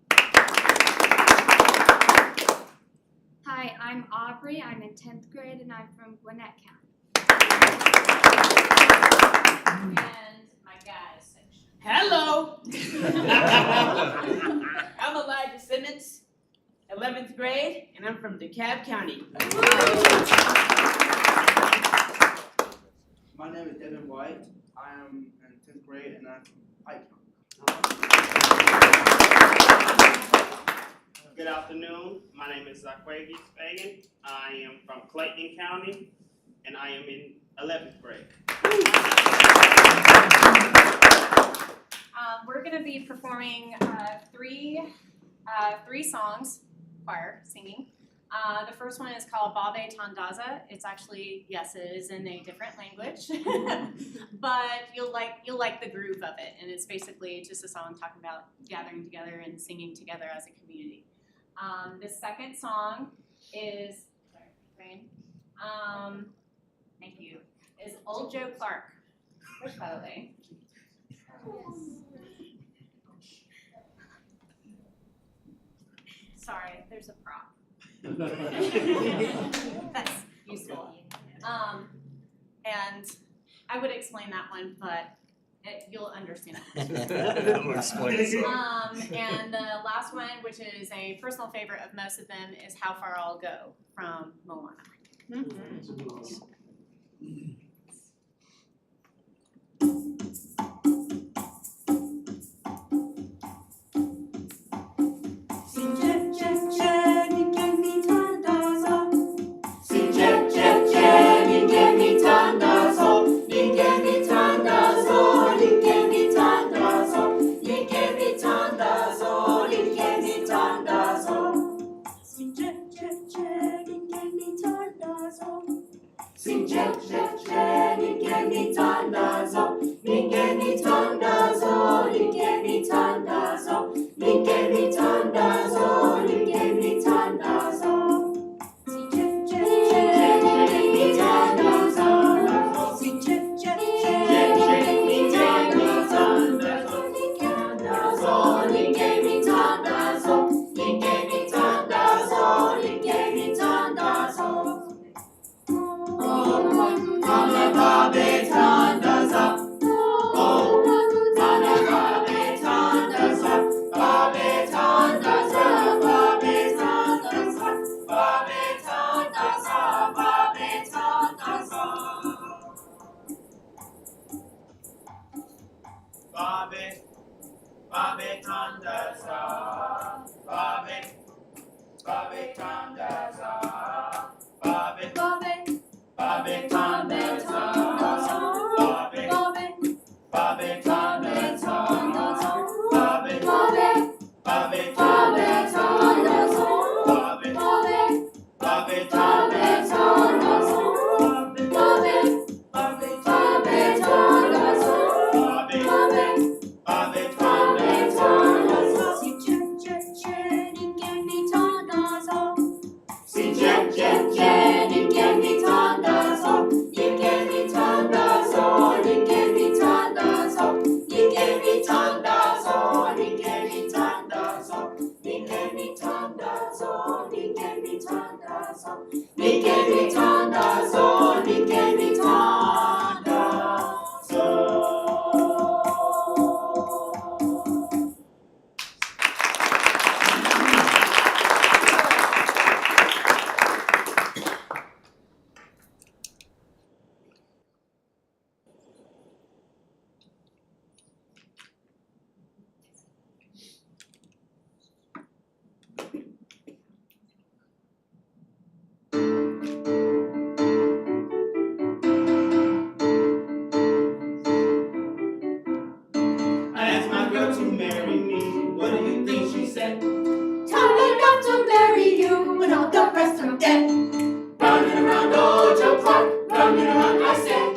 Hi, I'm Aubrey. I'm in 10th grade and I'm from Gwinnett County. And my guys section. Hello. I'm Elijah Simmons, 11th grade, and I'm from DeKalb County. My name is Devin White. I am in 10th grade and I'm from Pike County. Good afternoon. My name is Zaquavius Fagan. I am from Clayton County, and I am in 11th grade. We're going to be performing three songs, choir singing. The first one is called Bave Tandaza. It's actually, yes, it is in a different language, but you'll like the groove of it. And it's basically just a song talking about gathering together and singing together as a community. The second song is, thank you, is Old Joe Clark, which, by the way, sorry, there's a prop. That's useful. And I would explain that one, but you'll understand it. We'll explain it, so. And the last one, which is a personal favorite of most of them, is How Far I'll Go from Moana. Bobby Tom does all. Bobby, Bobby, Bobby Tom does all. Bobby, Bobby, Bobby Tom does all. Bobby, Bobby, Bobby Tom does all. Bobby, Bobby, Bobby Tom does all. Bobby, Bobby, Bobby Tom does all. Bobby, Bobby, Bobby Tom does all. Si Jenny can be Tom does all. Si Jenny can be Tom does all. You can be Tom does all. You can be Tom does all. You can be Tom does all. You can be Tom does all. You can be Tom does all. You can be Tom does all. You can be Tom does all. You can be Tom does all. I asked my girl to marry me. What do you think she said? Tell me not to marry you when all the rest are dead. Round and around, old Joe Clark. Round and around, I said.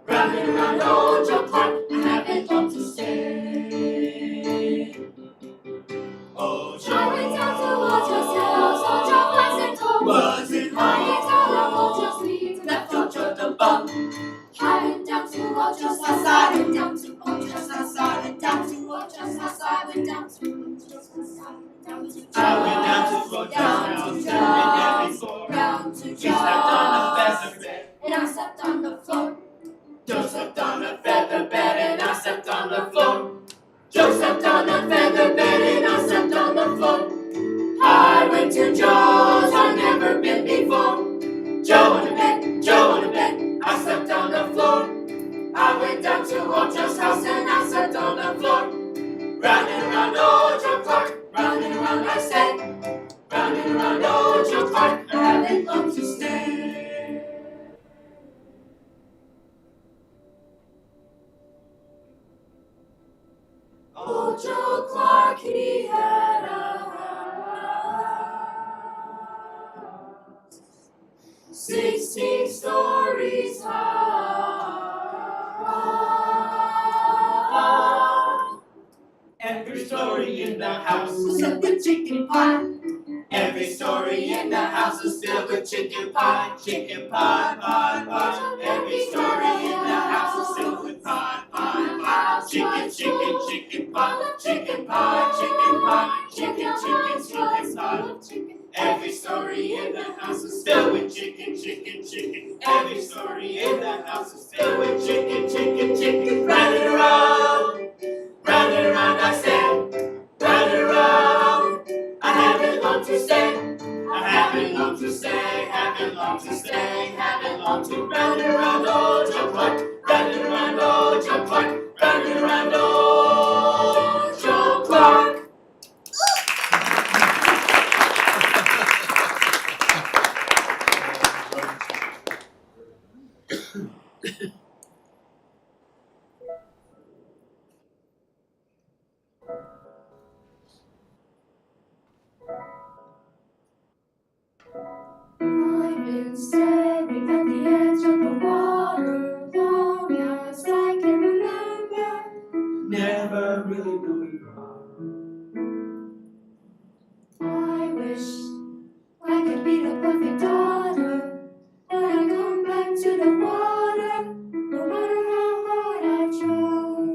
Round and around, old Joe Clark. I haven't long to stay. Oh, Joe. I went down to watch us house. Oh, Joe wasn't home. Was it home? I ain't telling what just leads left Old Joe the bum. I went down to Ocho's house, I went down to Ocho's house, I went down to Ocho's house, I went down to Ocho's house, I went down to Ocho's house, down to Joe, slept on the feather bed, and I slept on the floor. Joe slept on the feather bed, and I slept on the floor. Joe slept on the feather bed, and I slept on the floor. I went to Joe's, I've never been before. Joe on the bed, Joe on the bed. I slept on the floor. I went down to Ocho's house and I slept on the floor. Round and around, Ocho Clark. Round and around, I said. Round and around, Ocho Clark. I haven't long to stay. Ocho Clark, he had a house 16 stories high. Every story in the house was filled with chicken pie. Every story in the house was filled with chicken pie. Chicken pie, pie, pie. Every story in the house was filled with pie, pie, pie. Chicken, chicken, chicken pie. Chicken pie, chicken pie. Chicken, chicken, chicken pie. Every story in the house was filled with chicken, chicken, chicken. Every story in the house was filled with chicken, chicken, chicken. Round and around, I said. Round and around, I haven't long to stay. I haven't long to stay, haven't long to stay, haven't long to round and around, old Joe Clark. Round and around, old Joe Clark. Round and around, old Joe Clark. I've been standing at the edge of the water long as I can remember, never really knowing why. I wish I could be the perfect daughter, but I come back to the water, no matter how hard I try.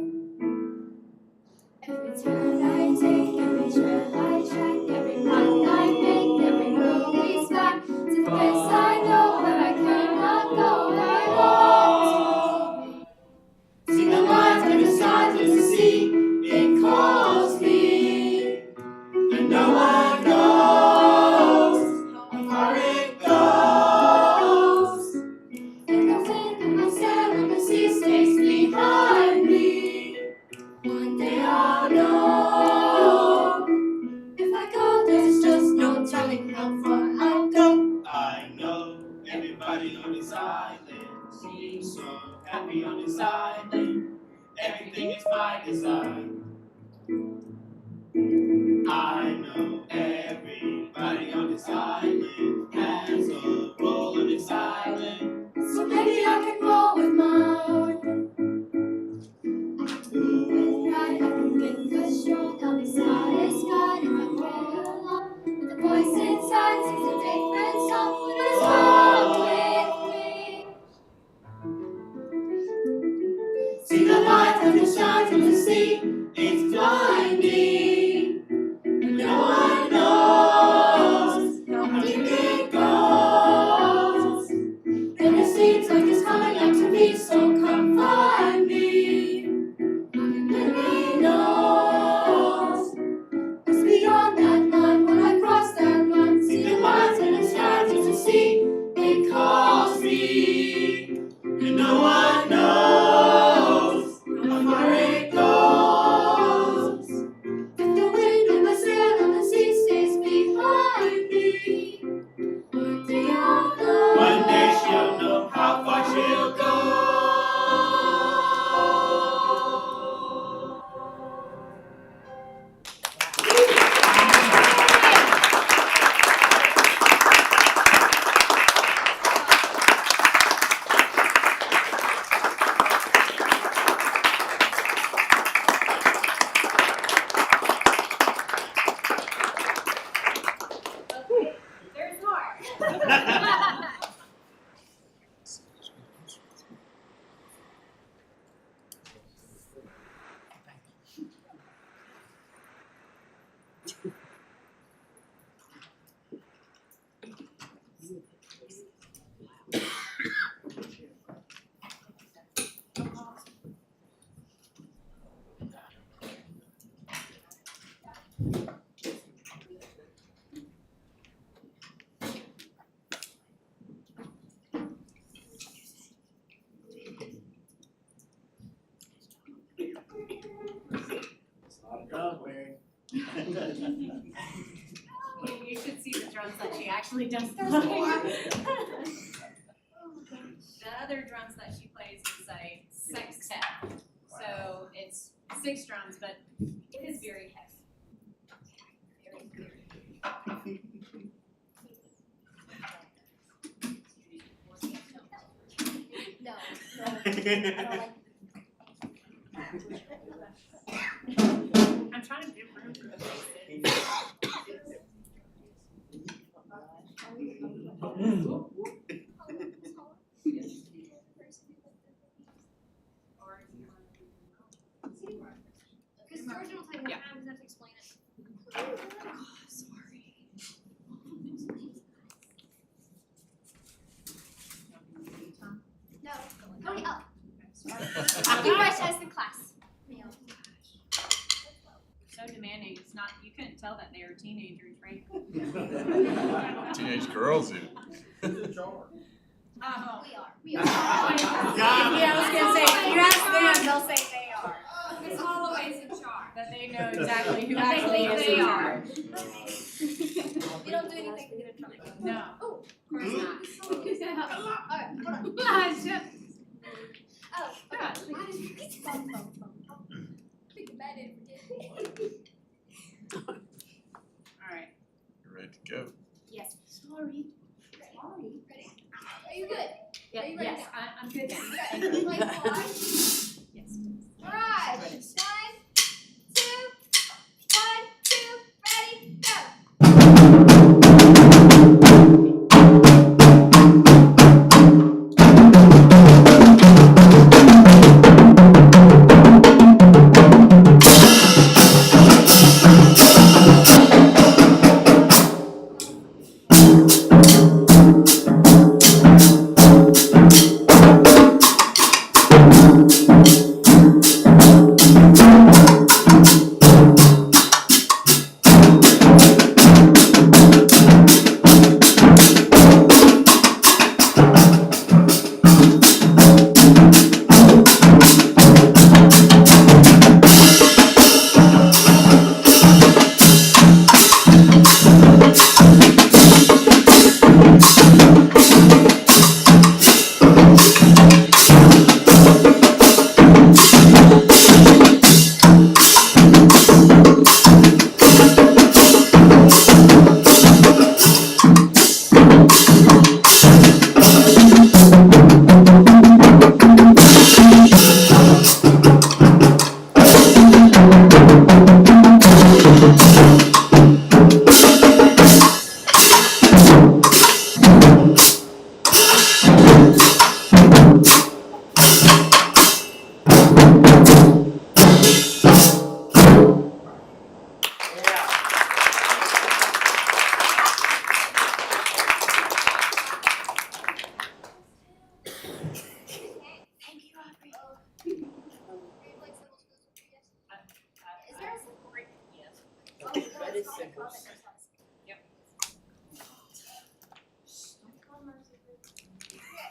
Every turn I take, every trail I track, every path I make, every road leads back to the place I know, but I cannot go that long. See the light in the stars in the sea, it calls me, and no one knows how far it goes. And the wind in my sail on the sea stays behind me. One day I'll know. If I go, there's just no telling how everybody on this island seems so happy on this island. Everything is by design. I know everybody on this island has a role on this island. So maybe I can roll with mine. I can get good strong, I'll be satisfied if I play along. But the voice inside sings a different song. What is wrong with me? See the light that it shines in the sea, it's blinding. No one knows how deep it goes. And it seems like it's coming up to me, so come find me. Nobody knows what's beyond that line. When I cross that line, see the lines and it shines in the sea. It calls me, and no one knows how far it goes. If the wind and the sail and the sea stays behind me, one day I'll know. One day she'll know how far she'll go. Okay, there's more. You should see the drums that she actually does play. The other drums that she plays is a sextet. So it's 6 drums, but it is very heavy. Very, very No, I don't like I'm trying to give room for the voices. because Georgia will take more time, doesn't have to explain it. Sorry. No, Cody, up. You guys test in class. Neil. So demanding. It's not. You couldn't tell that they were teenagers, right? Teenage girls even. Oh. We are. Yeah, I was gonna say. If you ask them, they'll say they are. Miss Holloway's in charge. That they know exactly who actually is in charge. You don't do anything to get in trouble. No. Oh, Of course not. alright, hold on. Oh, God. Think about it. Alright. You ready to go? Yes. Sorry. Ready? Are you good? Are you ready Yes, now? I'm good now. Good. Like five. Yes. Alright. 1, 2, 1, 2, ready, go.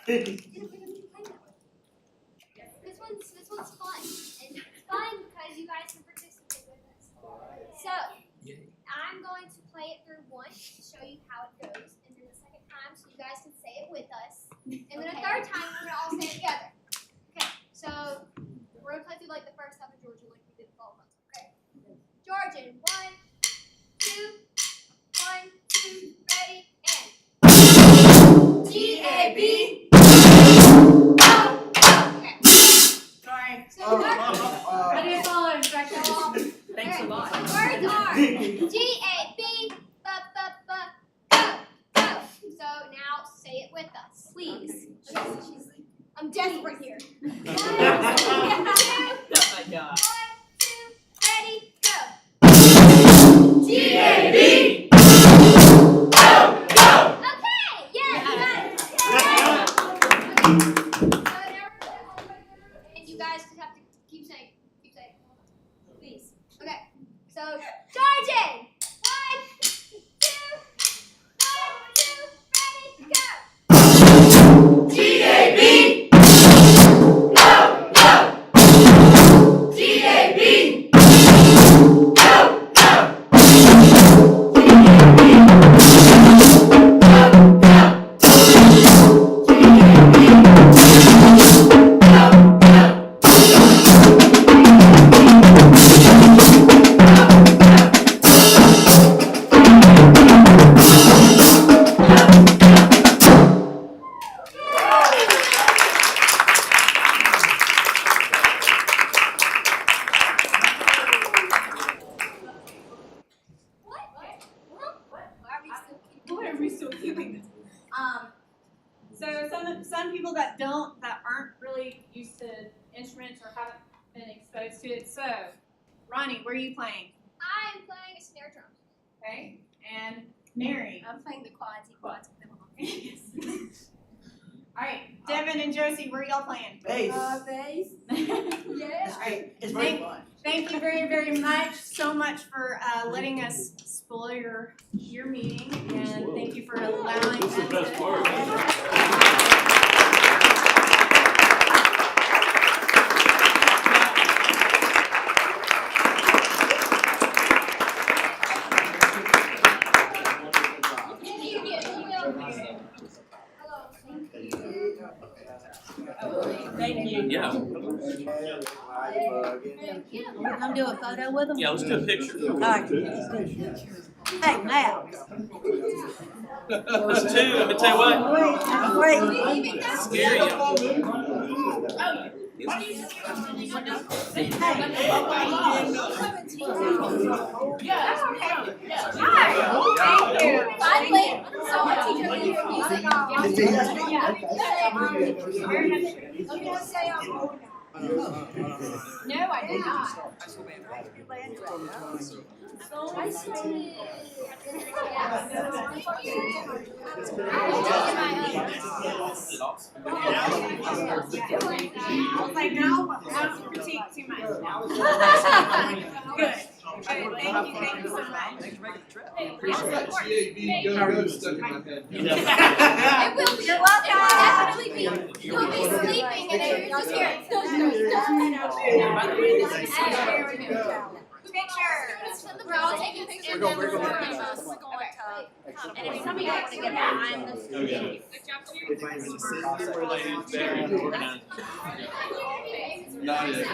This one's fun. And it's fun because you guys can participate with us. So I'm going to play it through once to show you how it goes, and then the second time so you guys can say it with us. And then a third time we're gonna all say it together. Okay, so we're gonna play through like the first half of Georgia like we did the fall months, okay? Georgian, 1, 2, 1, 2, ready, and G-A-B. Sorry. So the words, I didn't follow instructions. Thanks a lot. The words are G-A-B, ba-ba-ba, go, go. So now say it with us, please. Okay, so I'm desperate here. 1, 2, Oh my God. 1, 2, ready, go. G-A-B. Okay, yes, you got it. And you guys just have to keep saying, please. Okay, so Georgian, 1, 2, 1, 2, ready, go. G-A-B. G-A-B. Why are we still keeping this? So some people that aren't really used to instruments or haven't been exposed to it. So, Ronnie, where are you playing? I'm playing a snare drum. Okay, and Mary. I'm playing the quads. All right, Devin and Josie, where are y'all playing? Bass. Bass. Yeah. All right. It's very fun. Thank you very, very much, so much for letting us spoil your meeting, and thank you for allowing us. That's the best part. Thank you. Yeah. We're gonna do a photo with them? Yeah, let's do a picture. All right, let's do a picture. Hey, now. First two, let me tell you what. Wait. Scary. Thank you. I played so much teacher leader music. No, I did not. I started. I was like, no, don't critique too much. Good. Thank you so much. G-A-B, go, stuck in my head. It will be. You're welcome. It will definitely be. You'll be sleeping and then you'll just hear it. Picture. We're all taking pictures. And then we're going to and if some of you want to get behind the screen. Good job, Very organized. Not yet.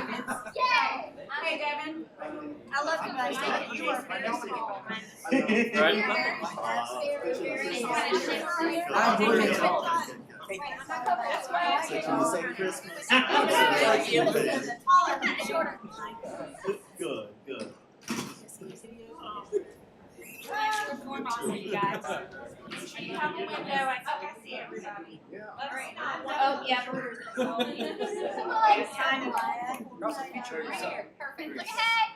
Yay! Hey, Devin. I love you, buddy. You are phenomenal. Good, good. More awesome, you guys. You have a window, I think I see everybody. Oh, yeah. Kind of Right here. Perfect. Look ahead.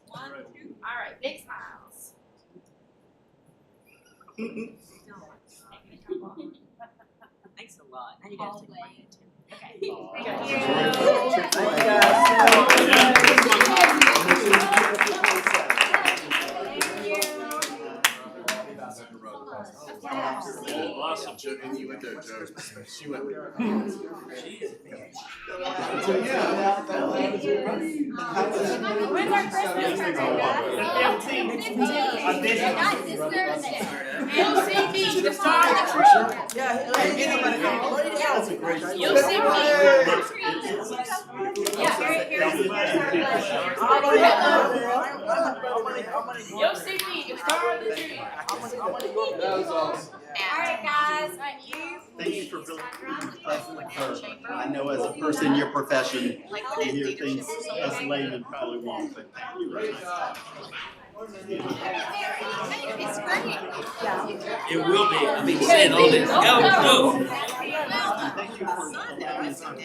One, two. All right, big smiles. Thanks a lot. And you guys take a break. Okay. Thank you. Awesome. And you went there, Joe. She went. When's our Christmas turkey, guys? The 15th. Guys, it's Thursday. You'll see me, the star of the tree. You'll see me. Yeah, here's You'll see me, the star of the tree. That was awesome. Alright, guys, you. Thank you for building her. I know as a person in your profession, you hear things as layman probably won't, but thank you very much. It's great. It will be. I mean, saying all this. Go, go. Thank you for allowing us on to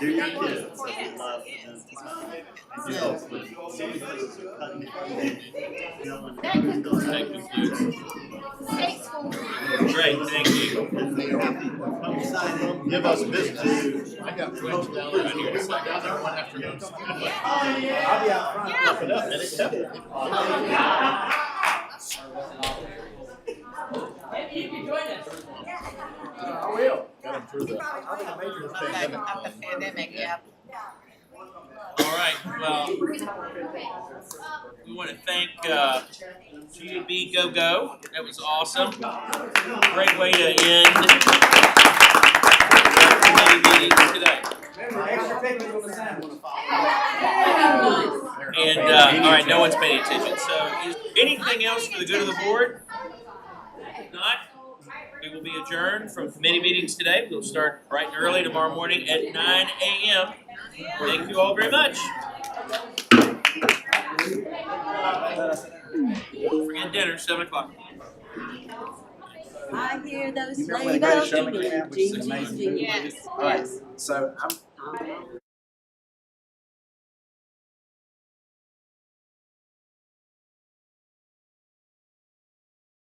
do your kids. I love them. And you know, so many places are cutting That concludes. Great, thank you. Come sign in, give us business. I got friends down there. We went down there one afternoon. Oh, yeah. I'll be out front. Look it up, and it's Maybe you can join us. I will. Got him through the Pandemic, yeah. All right, well, we want to thank GB Go Go. That was awesome. Great way to end committee meeting today. And, all right, no one's paying attention. So is anything else for the good of the board? If not, we will be adjourned from committee meetings today. We'll start bright and early tomorrow morning at 9 a.m. Thank you all very much. Don't forget dinner, 7 o'clock. I hear those You remember sleigh when the bells Greatest Showman jingling, came out, which is jing, jing, amazing? jing. Yes. All right, so I'm